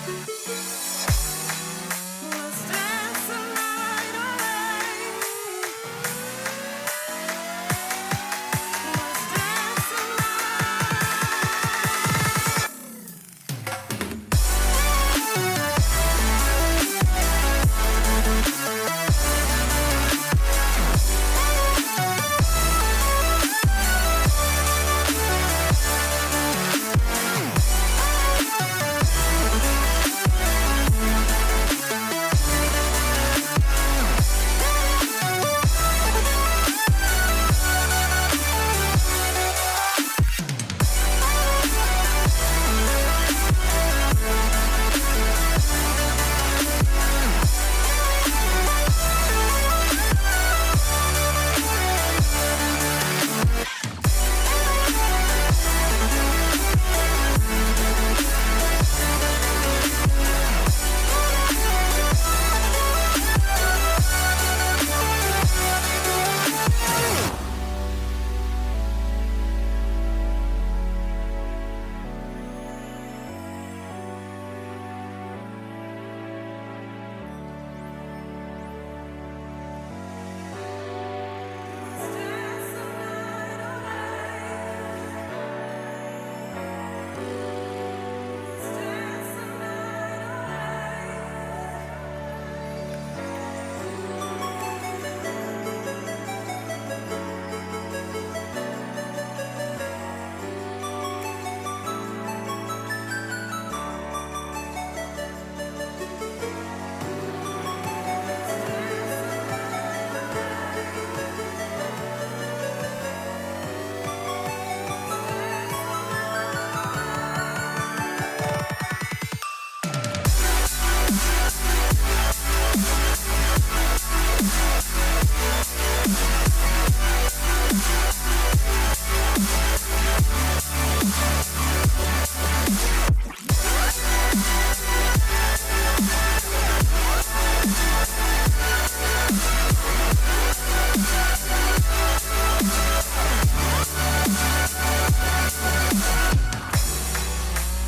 Let's dance the night away.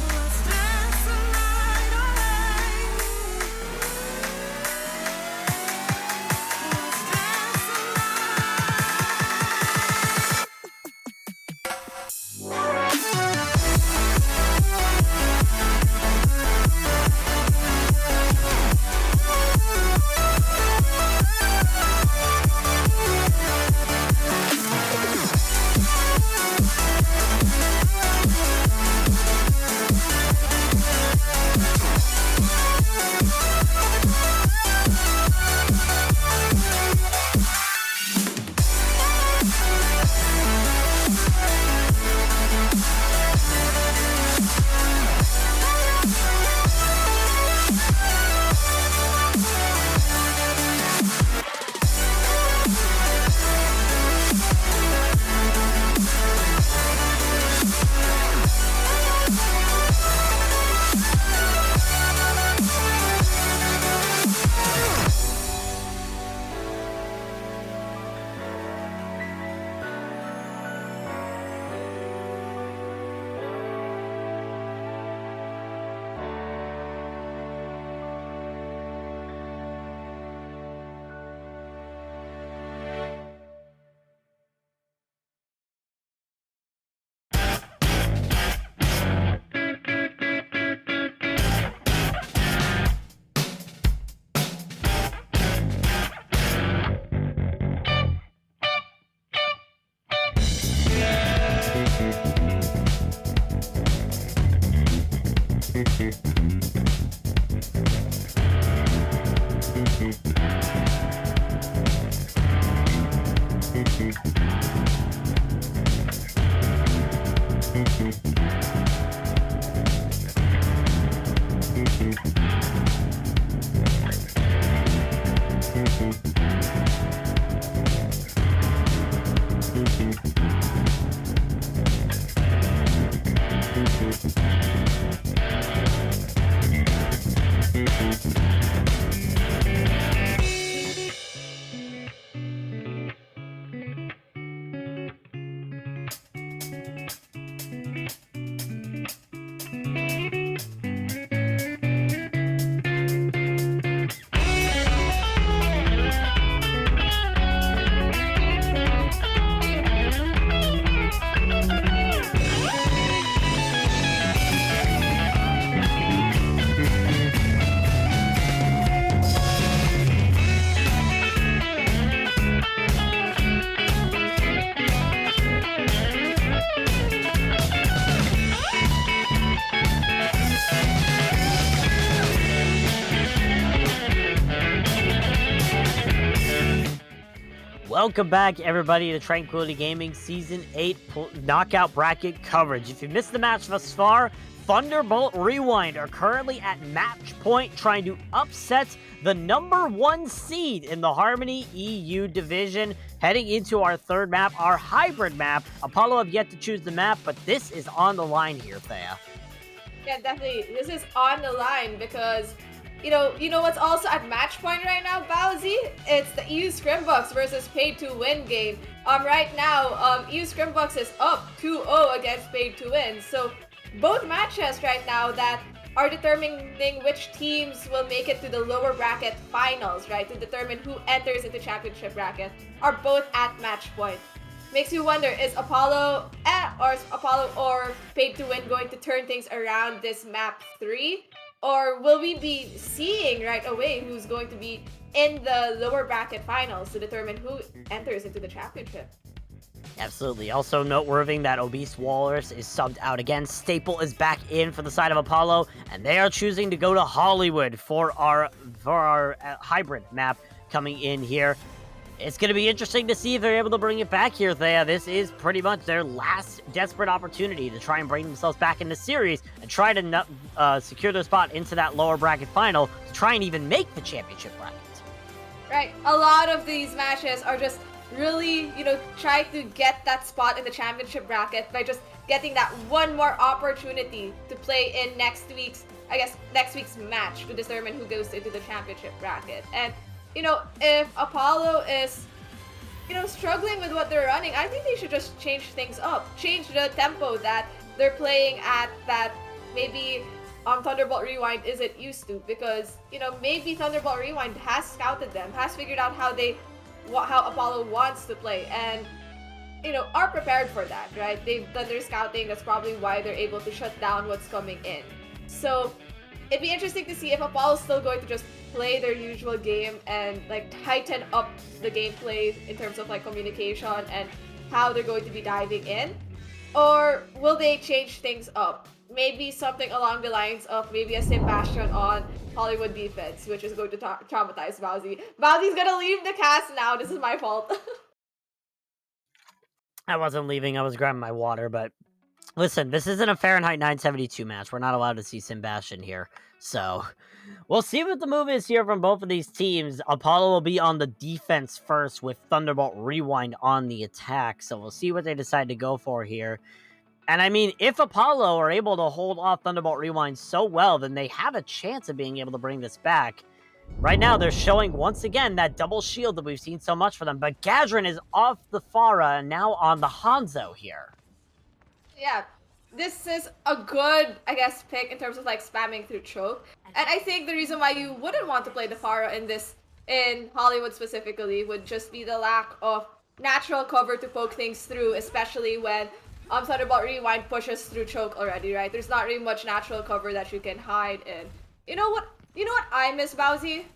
Let's dance the Welcome back, everybody, to Tranquility Gaming Season 8 Knockout Bracket coverage. If you missed the match thus far, Thunderbolt Rewind are currently at match point trying to upset the #1 seed in the Harmony EU division. Heading into our third map, our hybrid map. Apollo have yet to choose the map, but this is on the line here, Thea. Yeah, definitely. This is on the line because, you know what's also at match point right now, Bowsy? It's the EU Scrimbucks versus Paid to Win game. Right now, EU Scrimbucks is up 2-0 against Paid to Win. So both matches right now that are determining which teams will make it to the lower bracket finals, right? To determine who enters into championship bracket are both at match point. Makes you wonder, is Apollo or Paid to Win going to turn things around this map 3? Or will we be seeing right away who's going to be in the lower bracket finals to determine who enters into the championship? Absolutely. Also noteworthy that Obese Walrus is subbed out again. Staple is back in for the side of Apollo, and they are choosing to go to Hollywood for our hybrid map coming in here. It's going to be interesting to see if they're able to bring it back here, Thea. This is pretty much their last desperate opportunity to try and bring themselves back in the series and try to secure their spot into that lower bracket final to try and even make the championship bracket. Right. A lot of these matches are just really, try to get that spot in the championship bracket by just getting that one more opportunity to play in next week's match to determine who goes into the championship bracket. And if Apollo is, struggling with what they're running, I think they should just change things up. Change the tempo that they're playing at that maybe Thunderbolt Rewind isn't used to. Because, maybe Thunderbolt Rewind has scouted them, has figured out how Apollo wants to play, and, are prepared for that, right? They've done their scouting. That's probably why they're able to shut down what's coming in. So it'd be interesting to see if Apollo's still going to just play their usual game and tighten up the gameplay in terms of communication and how they're going to be diving in, or will they change things up? Maybe something along the lines of maybe a Sebastian on Hollywood defense, which is going to traumatize Bowsy. Bowsy's gonna leave the cast now. This is my fault. I wasn't leaving. I was grabbing my water, but listen, this isn't a Fahrenheit 972 match. We're not allowed to see Sebastian here. So we'll see what the move is here from both of these teams. Apollo will be on the defense first with Thunderbolt Rewind on the attack. So we'll see what they decide to go for here. And I mean, if Apollo are able to hold off Thunderbolt Rewind so well, then they have a chance of being able to bring this back. Right now, they're showing once again that double shield that we've seen so much for them. But Gadrin is off the Pharah and now on the Hanzo here. Yeah, this is a good, pick in terms of spamming through choke. And I think the reason why you wouldn't want to play the Pharah in Hollywood specifically would just be the lack of natural cover to poke things through, especially when Thunderbolt Rewind pushes through choke already, right? There's not really much natural cover that you can hide in. You know what I miss, Bowsy?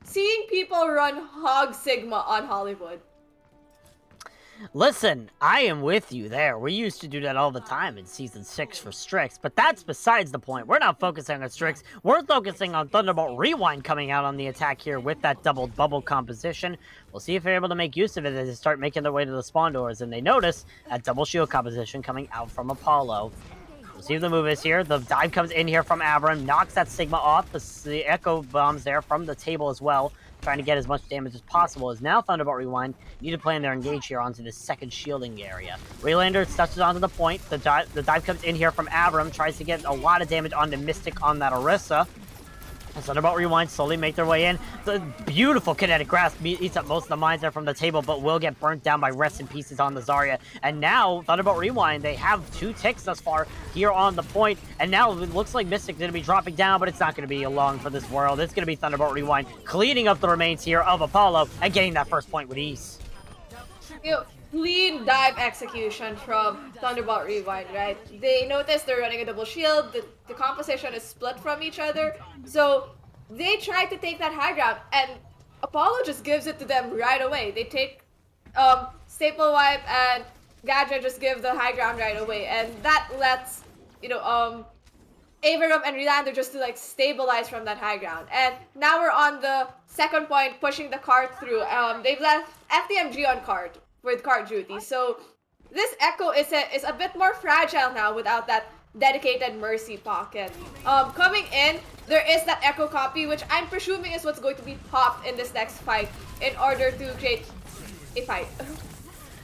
Seeing people run Hog Sigma on Hollywood. Listen, I am with you there. We used to do that all the time in Season 6 for Strix, but that's besides the point. We're not focusing on Strix. We're focusing on Thunderbolt Rewind coming out on the attack here with that double bubble composition. We'll see if they're able to make use of it as they start making their way to the spawn doors, and they notice that double shield composition coming out from Apollo. We'll see if the move is here. The dive comes in here from Abram, knocks that Sigma off. The Echo bombs there from the table as well, trying to get as much damage as possible. As now Thunderbolt Rewind need to plan their engage here onto this second shielding area. Relander touches onto the point. The dive comes in here from Abram, tries to get a lot of damage onto Mystic on that Orisa. Thunderbolt Rewind slowly make their way in. The beautiful kinetic grasp eats up most of the mines there from the table, but will get burnt down by rest in pieces on the Zarya. And now, Thunderbolt Rewind, they have 2 ticks thus far here on the point. And now it looks like Mystic's going to be dropping down, but it's not going to be long for this world. It's going to be Thunderbolt Rewind cleaning up the remains here of Apollo and getting that first point with ease. Clean dive execution from Thunderbolt Rewind, right? They notice they're running a double shield, the composition is split from each other, so they try to take that high ground, and Apollo just gives it to them right away. They take Staple Wipe, and Gadget just give the high ground right away, and that lets, Averum and Rylander just to like stabilize from that high ground. And now we're on the second point, pushing the cart through. They've left FTMG on cart with cart duty. So this Echo is a bit more fragile now without that dedicated Mercy pocket. Coming in, there is that Echo copy, which I'm presuming is what's going to be popped in this next fight in order to create a fight.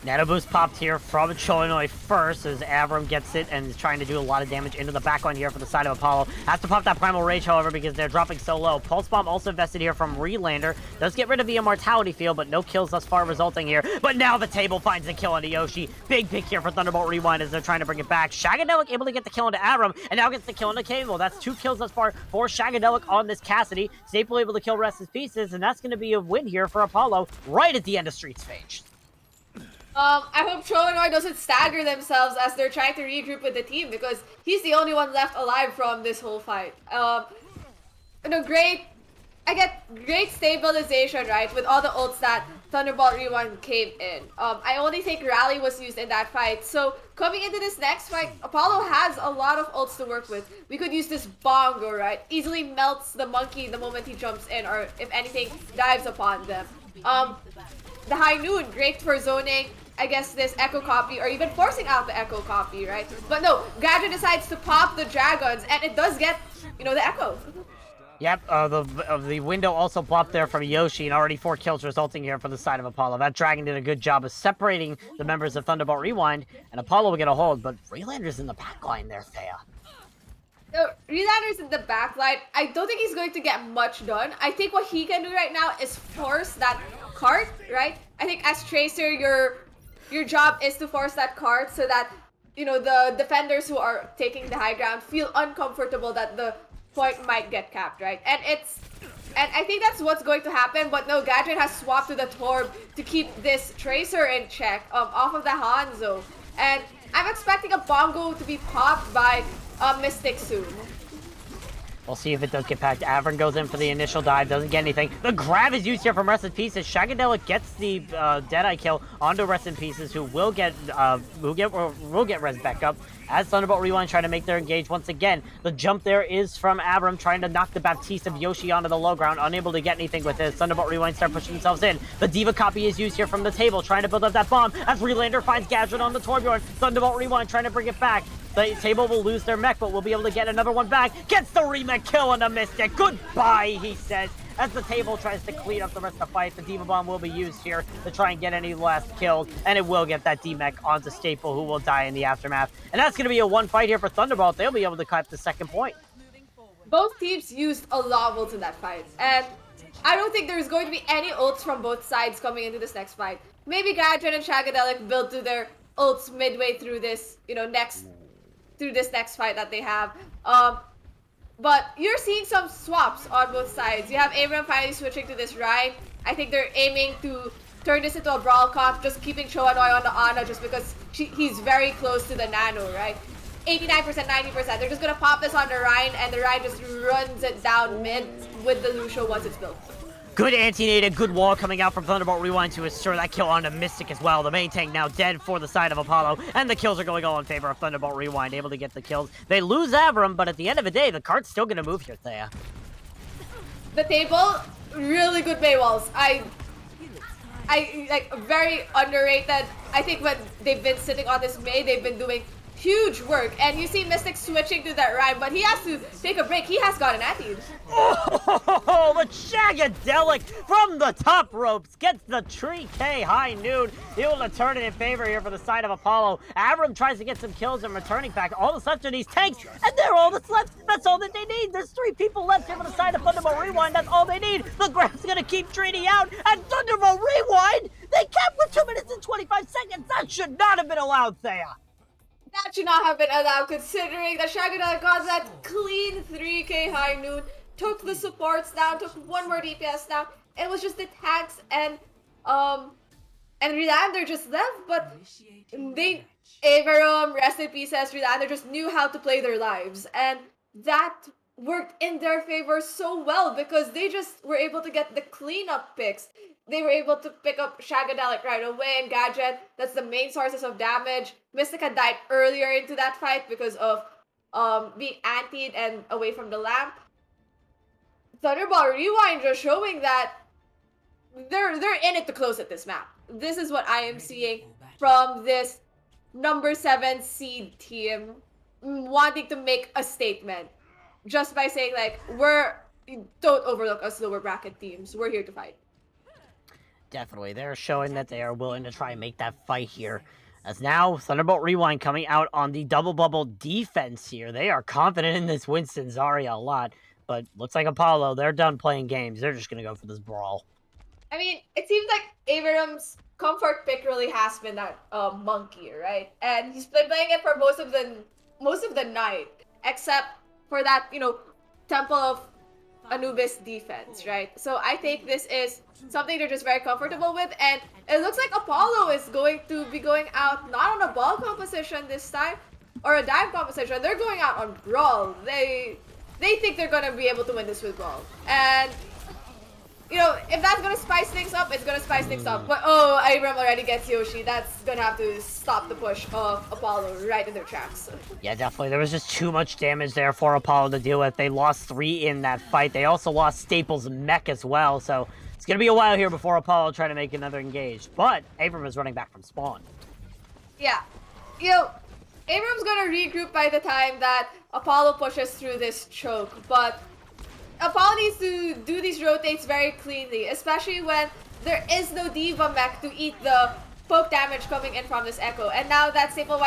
Nano Boost popped here from Cholinoi first as Avram gets it and is trying to do a lot of damage into the backline here for the side of Apollo. Has to pop that Primal Rage, however, because they're dropping so low. Pulse Bomb also invested here from Relander. Does get rid of the Immortality field, but no kills thus far resulting here. But now the table finds a kill onto Yoshi. Big pick here for Thunderbolt Rewind as they're trying to bring it back. Shagadelic able to get the kill into Avram, and now gets the kill into Cable. That's 2 kills thus far for Shagadelic on this Cassidy. Staple able to kill rest his pieces, and that's going to be a win here for Apollo right at the end of Streets phase. I hope Cholinoi doesn't stagger themselves as they're trying to regroup with the team because he's the only one left alive from this whole fight. Great stabilization, right, with all the ults that Thunderbolt Rewind came in. I only think Rally was used in that fight. So coming into this next fight, Apollo has a lot of ults to work with. We could use this Bongo, right? Easily melts the monkey the moment he jumps in, or if anything, dives upon them. The High Noon, great for zoning, I guess, this Echo copy, or even forcing out the Echo copy, right? But no, Gadget decides to pop the Dragons, and it does get, the Echo. Yep, the window also plopped there from Yoshi, and already 4 kills resulting here for the side of Apollo. That Dragon did a good job of separating the members of Thunderbolt Rewind, and Apollo will get a hold, but Relander's in the backline there, Thea. So, Relander's in the backline. I don't think he's going to get much done. I think what he can do right now is force that cart, right? I think as Tracer, your job is to force that cart so that, the defenders who are taking the high ground feel uncomfortable that the point might get capped, right? And I think that's what's going to happen, but no, Gadget has swapped to the Torb to keep this Tracer in check off of the Hanzo. And I'm expecting a Bongo to be popped by Mystic soon. We'll see if it does get packed. Avern goes in for the initial dive, doesn't get anything. The grab is used here from Rest in Pieces. Shagadelic gets the Deadeye kill onto Rest in Pieces, who will get res back up. As Thunderbolt Rewind trying to make their engage once again. The jump there is from Avram trying to knock the Baptiste of Yoshi onto the low ground, unable to get anything with this. Thunderbolt Rewind start pushing themselves in. The Diva copy is used here from the table, trying to build up that bomb as Relander finds Gadget on the Torbjorn. Thunderbolt Rewind trying to bring it back. The table will lose their mech, but we'll be able to get another one back. Gets the remech kill on the Mystic. Goodbye, he says. As the table tries to clean up the rest of the fight, the Diva Bomb will be used here to try and get any last kills, and it will get that D-Mech onto Staple, who will die in the aftermath. And that's going to be a 1 fight here for Thunderbolt. They'll be able to cut the second point. Both teams used a lot of ults in that fight, and I don't think there's going to be any ults from both sides coming into this next fight. Maybe Gadget and Shagadelic build to their ults midway through this, next fight that they have. But you're seeing some swaps on both sides. You have Abram finally switching to this Ryan. I think they're aiming to turn this into a brawl comp, just keeping Choanoi on the Ana just because he's very close to the Nano, right? 89%, 90%. They're just gonna pop this on the Ryan, and the Ryan just runs it down mid with the Lucio once it's built. Good anti-nade, good wall coming out from Thunderbolt Rewind to assure that kill onto Mystic as well. The main tank now dead for the side of Apollo, and the kills are going all in favor of Thunderbolt Rewind, able to get the kills. They lose Avram, but at the end of the day, the cart's still going to move here, Thea. The table, really good Mei walls. I like very underrated. I think when they've been sitting on this Mei, they've been doing huge work, and you see Mystic switching to that Rhyme, but he has to take a break. He has got an anti. Oh, the Shagadelic from the top ropes gets the Tree K High Noon, able to turn it in favor here for the side of Apollo. Avram tries to get some kills and returning back. All that's left are these tanks, and they're all that's left. That's all that they need. There's 3 people left here for the side of Thunderbolt Rewind. That's all they need. The grab's gonna keep Trini out, and Thunderbolt Rewind, they kept with 2 minutes and 25 seconds. That should not have been allowed, Thea. That should not have been allowed, considering that Shagadelic got that clean 3k High Noon, took the supports down, took 1 more DPS down. It was just the tanks and Relander just left, but Averum, rest in peace, as Relander just knew how to play their lives, and that worked in their favor so well because they just were able to get the cleanup picks. They were able to pick up Shagadelic right away, and Gadget, that's the main sources of damage. Mystic had died earlier into that fight because of being antied and away from the lamp. Thunderbolt Rewind just showing that they're in it to close at this map. This is what I am seeing from this number 7 seed team wanting to make a statement just by saying like, don't overlook us lower bracket teams. We're here to fight. Definitely, they're showing that they are willing to try and make that fight here. As now, Thunderbolt Rewind coming out on the double bubble defense here. They are confident in this Winston Zarya a lot, but looks like Apollo, they're done playing games. They're just going to go for this brawl. I mean, it seems like Averum's comfort pick really has been that monkey, right? And he's been playing it for most of the night, except for that, Temple of Anubis defense, right? So I think this is something they're just very comfortable with, and it looks like Apollo is going to be going out not on a ball composition this time, or a dive composition. They're going out on brawl. They think they're gonna be able to win this with brawl, and if that's gonna spice things up, it's gonna spice things up. But Abram already gets Yoshi. That's gonna have to stop the push of Apollo right in their tracks. Yeah, definitely. There was just too much damage there for Apollo to deal with. They lost 3 in that fight. They also lost Staples' mech as well, so it's gonna be a while here before Apollo try to make another engage. But Abram is running back from spawn. Yeah. Abram's gonna regroup by the time that Apollo pushes through this choke, but Apollo needs to do these rotates very cleanly, especially when there is no Diva mech to eat the poke damage coming in from this Echo. And now that Staple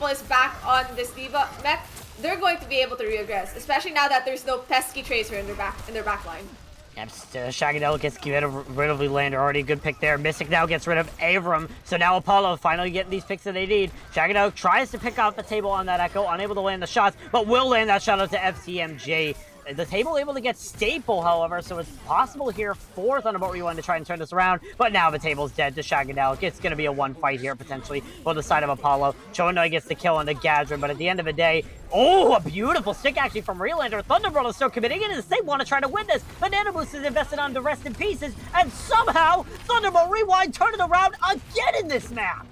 is back on this Diva mech, they're going to be able to regress, especially now that there's no pesky Tracer in their back line. Yep, Shagadel gets rid of Relander. Already a good pick there. Mystic now gets rid of Avram. So now Apollo finally getting these picks that they need. Shagadel tries to pick off the table on that Echo, unable to land the shots, but will land that shot out to FCMJ. The table able to get Staple, however, so it's possible here for Thunderbolt Rewind to try and turn this around, but now the table's dead to Shagadelic. It's going to be a one fight here, potentially, for the side of Apollo. Chono gets the kill on the Gadrin, but at the end of the day, a beautiful stick actually from Relander. Thunderbolt is still committing it as they want to try to win this. Banana Boost is invested on the Rest in Pieces, and somehow Thunderbolt Rewind turned it around again in this map.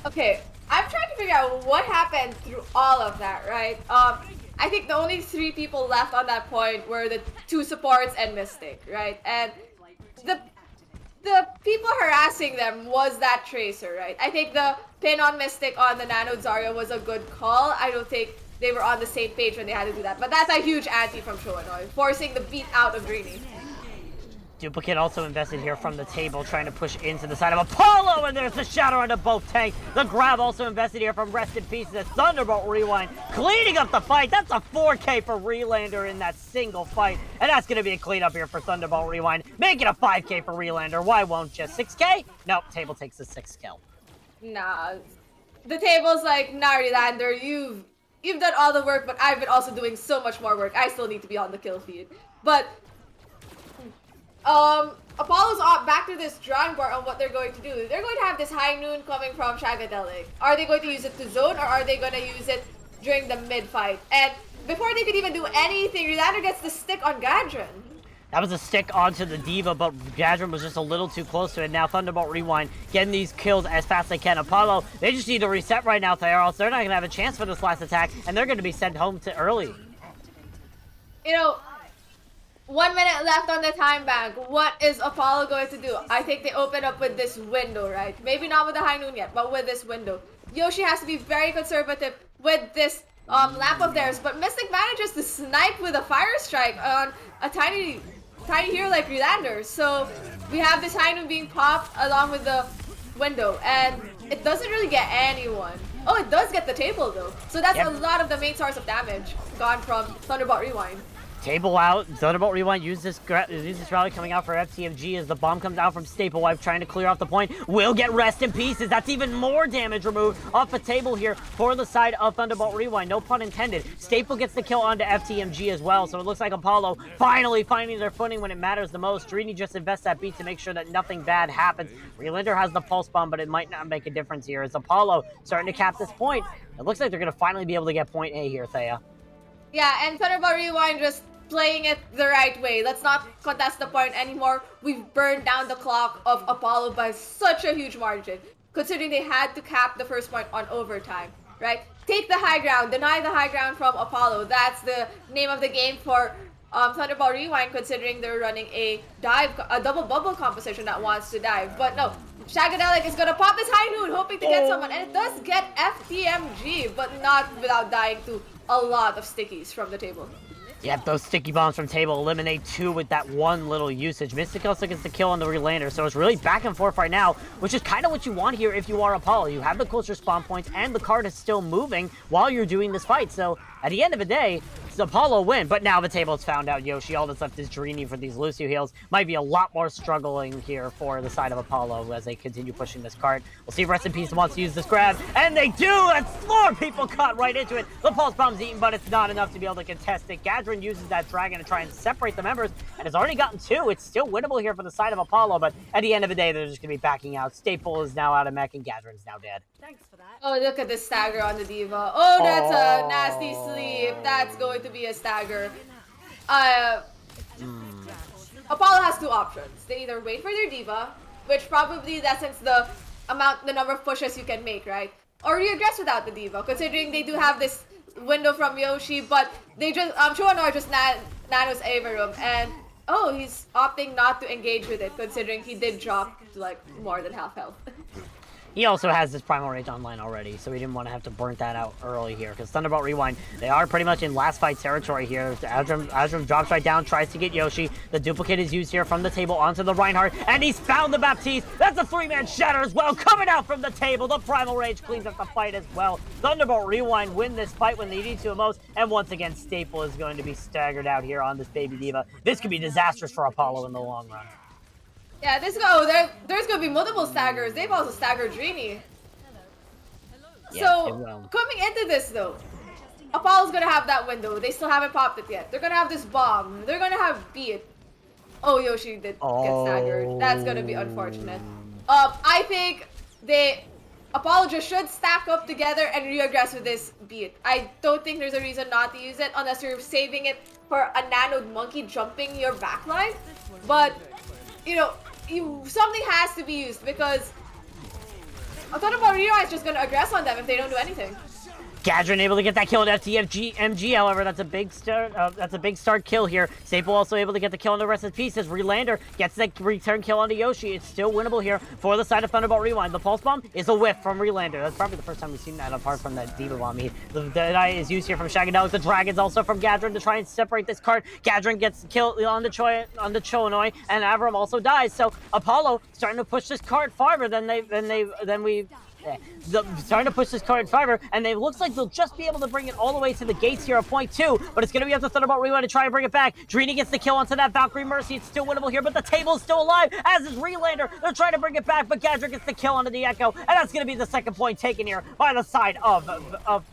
Okay. I'm trying to figure out what happened through all of that, right? I think the only 3 people left on that point were the 2 supports and Mystic, right? And the people harassing them was that Tracer, right? I think the pin on Mystic on the Nano Zarya was a good call. I don't think they were on the same page when they had to do that. But that's a huge anti from Choanoy, forcing the beat out of Dreamy. Duplicate also invested here from the table, trying to push into the side of Apollo, and there's the shatter onto both tanks. The grab also invested here from Rest in Pieces as Thunderbolt Rewind cleaning up the fight. That's a 4K for Relander in that single fight, and that's going to be a cleanup here for Thunderbolt Rewind. Make it a 5K for Relander. Why won't you? 6K? Nope, table takes the 6 kill. Nah, the table's like, nah, Relander, you've done all the work, but I've been also doing so much more work. I still need to be on the kill feed. But Apollo's back to this drawing board on what they're going to do. They're going to have this high noon coming from Shagadelic. Are they going to use it to zone, or are they going to use it during the mid fight? And before they could even do anything, Relander gets the stick on Gadrin. That was a stick onto the Diva, but Gadrin was just a little too close to it. Now Thunderbolt Rewind getting these kills as fast as they can. Apollo, they just need to reset right now, or else they're not going to have a chance for this last attack, and they're going to be sent home to early. 1 minute left on the time bank. What is Apollo going to do? I think they open up with this window, right? Maybe not with the high noon yet, but with this window. Yoshi has to be very conservative with this lamp of theirs, but Mystic manages to snipe with a fire strike on a tiny hero like Relander. So we have this high noon being popped along with the window, and it doesn't really get anyone. Oh, it does get the table though. So that's a lot of the main source of damage gone from Thunderbolt Rewind. Table out. Thunderbolt Rewind use this rally coming out for FTMG as the bomb comes out from Staple Wipe trying to clear off the point. Will get Rest in Pieces. That's even more damage removed off the table here for the side of Thunderbolt Rewind. No pun intended. Staple gets the kill onto FTMG as well. So it looks like Apollo finally finding their footing when it matters the most. Drini just invests that beat to make sure that nothing bad happens. Relander has the pulse bomb, but it might not make a difference here. As Apollo starting to cap this point, it looks like they're going to finally be able to get point A here, Thea. Yeah, and Thunderbolt Rewind just playing it the right way. Let's not contest the point anymore. We've burned down the clock of Apollo by such a huge margin, considering they had to cap the first point on overtime, right? take the high ground, deny the high ground from Apollo. That's the name of the game for Thunderbolt Rewind, considering they're running a double bubble composition that wants to dive. But no, Shagadelic is gonna pop this high noon, hoping to get someone, and it does get FTMG, but not without dying to a lot of stickies from the table. Yep, those sticky bombs from table eliminate 2 with that one little usage. Mystic also gets the kill on the relander, so it's really back and forth right now, which is kind of what you want here if you are Apollo. You have the closer spawn points, and the card is still moving while you're doing this fight. So at the end of the day, it's Apollo win, but now the table's found out Yoshi. All that's left is Drini for these Lucio heals. Might be a lot more struggling here for the side of Apollo as they continue pushing this card. We'll see if Rest in Peace wants to use this grab, and they do! That's 4 people caught right into it. The pulse bomb's eaten, but it's not enough to be able to contest it. Gadrin uses that dragon to try and separate the members, and has already gotten 2. It's still winnable here for the side of Apollo, but at the end of the day, they're just going to be backing out. Staple is now out of mech, and Gadrin's now dead. Thanks for that. Oh, look at the stagger on the Diva. Oh, that's a nasty sleep. That's going to be a stagger. Apollo has 2 options. They either wait for their Diva, which probably lessens the number of pushes you can make, right? Or regress without the Diva, considering they do have this window from Yoshi, but they just, Chuanor just nanos Avarum, and oh, he's opting not to engage with it, considering he did drop to like more than half health. He also has this Primal Rage online already, so we didn't want to have to burn that out early here, because Thunderbolt Rewind, they are pretty much in last fight territory here. Azram drops right down, tries to get Yoshi. The duplicate is used here from the table onto the Reinhardt, and he's found the Baptiste. That's a 3-man shatter as well, coming out from the table. The Primal Rage cleans up the fight as well. Thunderbolt Rewind win this fight when they need to most, and once again, Staple is going to be staggered out here on this Baby Diva. This could be disastrous for Apollo in the long run. Yeah, there's gonna be multiple staggers. They've also staggered Drini. Yeah, So coming into this though, Apollo's gonna have that window. They still haven't popped it yet. They're gonna have this bomb. They're gonna have beat. Oh, Yoshi did get staggered. That's gonna be unfortunate. I think Apollo just should stack up together and reaggress with this beat. I don't think there's a reason not to use it unless you're saving it for a nanoed monkey jumping your backline. But you know, something has to be used because Thunderbolt Rewind is just gonna aggress on them if they don't do anything. Gadrin able to get that kill on FTMG, however, that's a big start. That's a big start kill here. Staple also able to get the kill on the rest of the pieces. Relander gets the return kill onto Yoshi. It's still winnable here for the side of Thunderbolt Rewind. The pulse bomb is a whiff from Relander. That's probably the first time we've seen that apart from that Diva bomb. The Deadeye is used here from Shagadelic. The Dragon's also from Gadrin to try and separate this card. Gadrin gets killed on the Choanoi, and Avram also dies. So Apollo starting to push this card farther than we. Starting to push this card farther, and it looks like they'll just be able to bring it all the way to the gates here at point 2, but it's going to be up to Thunderbolt Rewind to try and bring it back. Drini gets the kill onto that Valkyrie Mercy. It's still winnable here, but the table is still alive, as is Relander. They're trying to bring it back, but Gadrin gets the kill onto the Echo, and that's going to be the second point taken here by the side of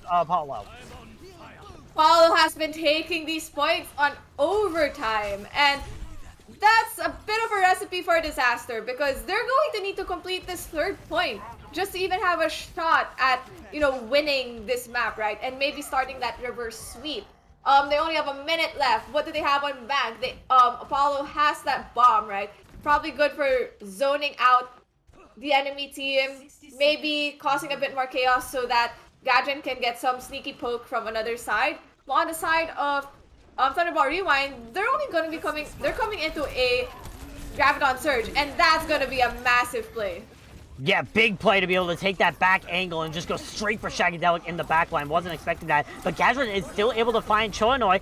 Apollo. Apollo has been taking these points on overtime, and that's a bit of a recipe for disaster because they're going to need to complete this 3rd point just to even have a shot at, winning this map, right? And maybe starting that reverse sweep. They only have a minute left. What do they have on bank? Apollo has that bomb, right? Probably good for zoning out the enemy team, maybe causing a bit more chaos so that Gadrin can get some sneaky poke from another side. But on the side of Thunderbolt Rewind, they're coming into a Graviton Surge, and that's gonna be a massive play. Yeah, big play to be able to take that back angle and just go straight for Shagadelic in the backline. Wasn't expecting that, but Gadrin is still able to find Choanoi,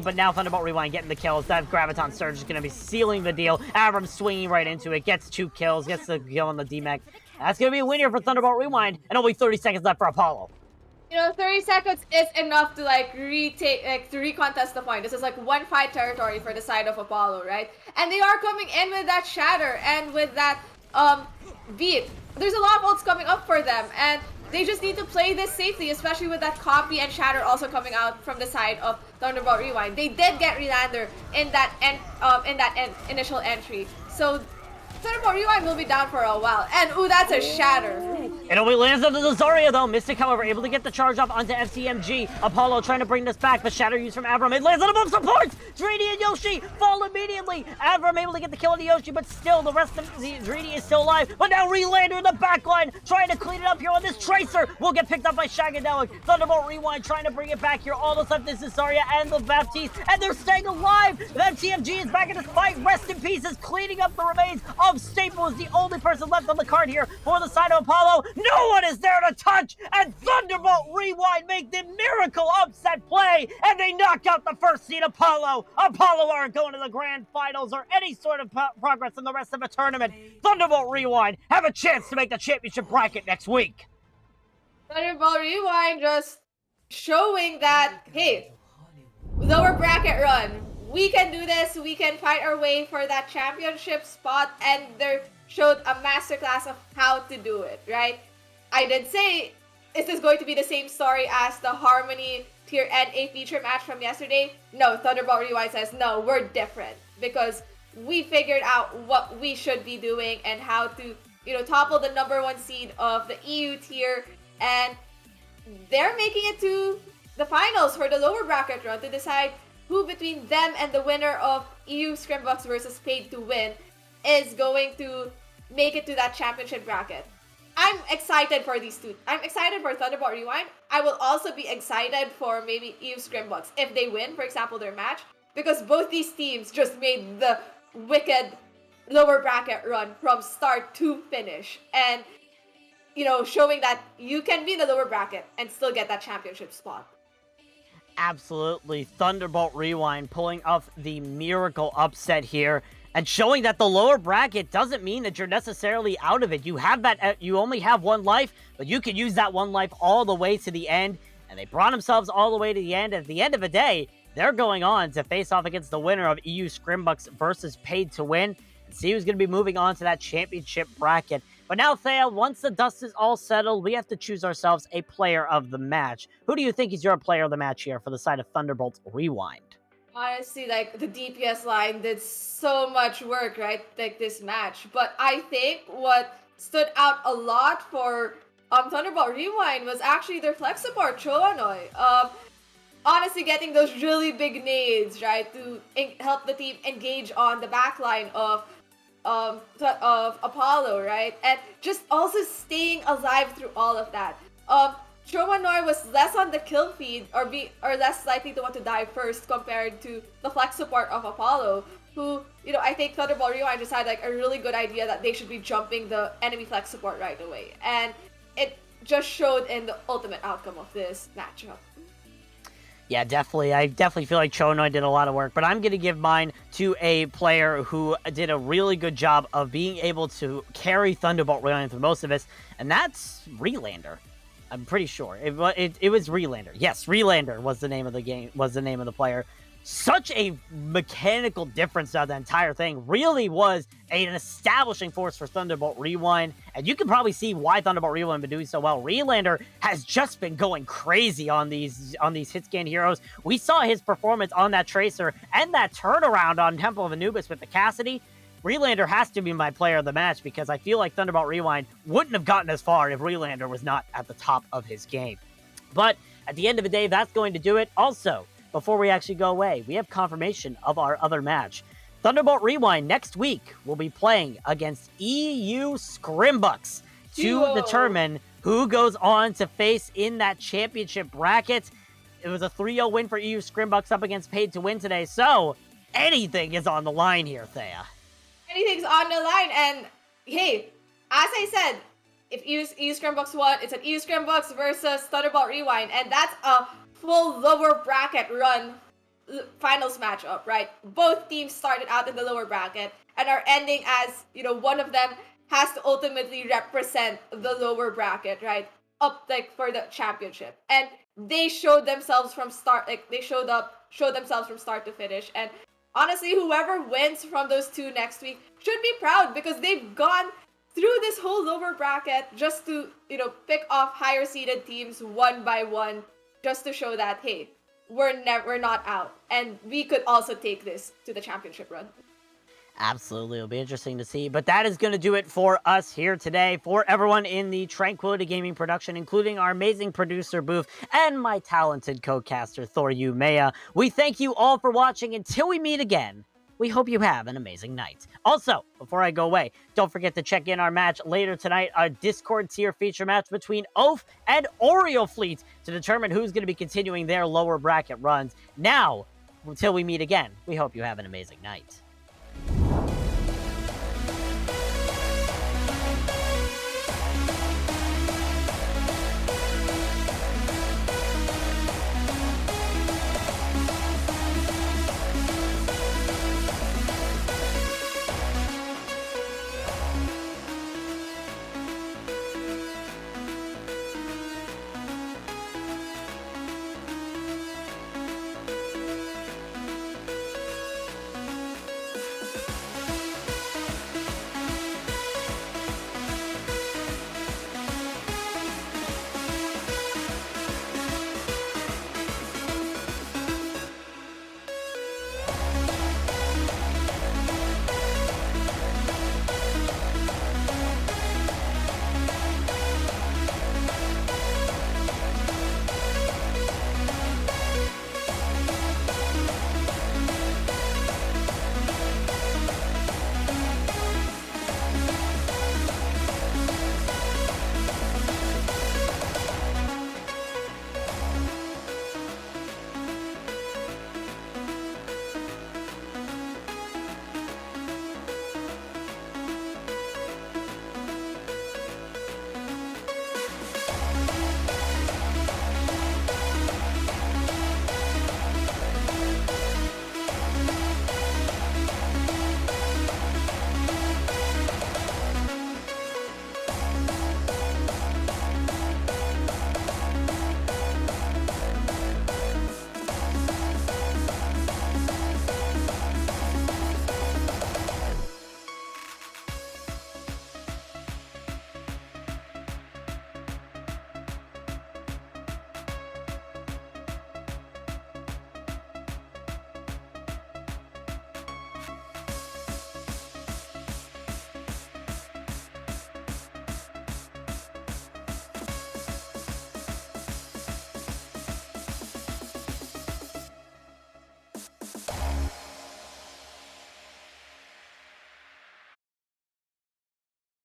but now Thunderbolt Rewind getting the kills. That Graviton Surge is going to be sealing the deal. Abram swinging right into it, gets 2 kills, gets the kill on the D-Mech. That's going to be a win here for Thunderbolt Rewind, and only 30 seconds left for Apollo. 30 seconds is enough to recontest the point. This is like 1 fight territory for the side of Apollo, right? And they are coming in with that shatter and with that beat. There's a lot of ults coming up for them, and they just need to play this safely, especially with that copy and shatter also coming out from the side of Thunderbolt Rewind. They did get Relander in that initial entry, so Thunderbolt Rewind will be down for a while. And ooh, that's a shatter. It only lands onto the Zarya, though. Mystic, however, able to get the charge off onto FCMG. Apollo trying to bring this back, but Shatter use from Avram. It lands on above supports! Dreedy and Yoshi fall immediately. Avram able to get the kill on the Yoshi, but still, the rest of the Dreedy is still alive. But now Relander in the backline, trying to clean it up here on this Tracer. Will get picked up by Shagadelic. Thunderbolt Rewind trying to bring it back here. All that's left is the Zarya and the Baptiste, and they're staying alive. The FCMG is back in this fight. Rest in pieces, cleaning up the remains of Staples, the only person left on the card here for the side of Apollo. No one is there to touch, and Thunderbolt Rewind make the miracle upset play, and they knock out the first seed Apollo. Apollo aren't going to the grand finals or any sort of progress in the rest of the tournament. Thunderbolt Rewind have a chance to make the championship bracket next week. Thunderbolt Rewind just showing that, hey, lower bracket run. We can do this. We can fight our way for that championship spot, and they showed a masterclass of how to do it, right? I did say, is this going to be the same story as the Harmony Tier NA feature match from yesterday? No, Thunderbolt Rewind says, no, we're different because we figured out what we should be doing and how to, topple the #1 seed of the EU tier, and they're making it to the finals for the lower bracket run to decide who between them and the winner of EU Scrimbucks versus Paid to Win is going to make it to that championship bracket. I'm excited for these two. I'm excited for Thunderbolt Rewind. I will also be excited for maybe EU Scrimbucks if they win, for example, their match, because both these teams just made the wicked lower bracket run from start to finish. And, showing that you can be in the lower bracket and still get that championship spot. Absolutely. Thunderbolt Rewind pulling off the miracle upset here and showing that the lower bracket doesn't mean that you're necessarily out of it. You have that, you only have one life, but you can use that one life all the way to the end. And they brought themselves all the way to the end. At the end of the day, they're going on to face off against the winner of EU Scrimbucks versus Paid to Win and see who's going to be moving on to that championship bracket. But now, Thea, once the dust is all settled, we have to choose ourselves a player of the match. Who do you think is your player of the match here for the side of Thunderbolt Rewind? Honestly, the DPS line did so much work, right? This match. But I think what stood out a lot for Thunderbolt Rewind was actually their flex support, Choanoy. Honestly, getting those really big nades, right, to help the team engage on the backline of Apollo, right? And just also staying alive through all of that. Choanoy was less on the kill feed or less likely to want to die first compared to the flex support of Apollo, who, I think Thunderbolt Rewind just had a really good idea that they should be jumping the enemy flex support right away. And it just showed in the ultimate outcome of this matchup. Yeah, definitely. I definitely feel like Choanoy did a lot of work, but I'm going to give mine to a player who did a really good job of being able to carry Thunderbolt Rewind through most of this, and that's Relander. I'm pretty sure. It was Relander. Yes, Relander was the name of the game, was the name of the player. Such a mechanical difference out the entire thing. Really was an establishing force for Thunderbolt Rewind, and you can probably see why Thunderbolt Rewind been doing so well. Relander has just been going crazy on these hit scan heroes. We saw his performance on that Tracer and that turnaround on Temple of Anubis with the Cassidy. Relander has to be my player of the match because I feel like Thunderbolt Rewind wouldn't have gotten as far if Relander was not at the top of his game. But at the end of the day, that's going to do it. Also, before we actually go away, we have confirmation of our other match. Thunderbolt Rewind next week will be playing against EU Scrimbucks to determine who goes on to face in that championship bracket. It was a 3-0 win for EU Scrimbucks up against Paid to Win today, so anything is on the line here, Thea. Anything's on the line, and hey, as I said, if EU Scrimbucks won, it's an EU Scrimbucks versus Thunderbolt Rewind, and that's a full lower bracket run finals matchup, right? Both teams started out in the lower bracket and are ending as, one of them has to ultimately represent the lower bracket, right? Up for the championship. And they showed themselves from start, showed themselves from start to finish. And honestly, whoever wins from those two next week should be proud because they've gone through this whole lower bracket just to, pick off higher seeded teams one by one, just to show that, hey, we're not out, and we could also take this to the championship run. Absolutely. It'll be interesting to see. But that is going to do it for us here today. For everyone in the Tranquility Gaming production, including our amazing producer, Booth, and my talented co-caster, Thoryu Maya, we thank you all for watching. Until we meet again, we hope you have an amazing night. Also, before I go away, don't forget to check in our match later tonight, our Discord tier feature match between Oaf and Oreo Fleet to determine who's going to be continuing their lower bracket runs. Now, until we meet again, we hope you have an amazing night.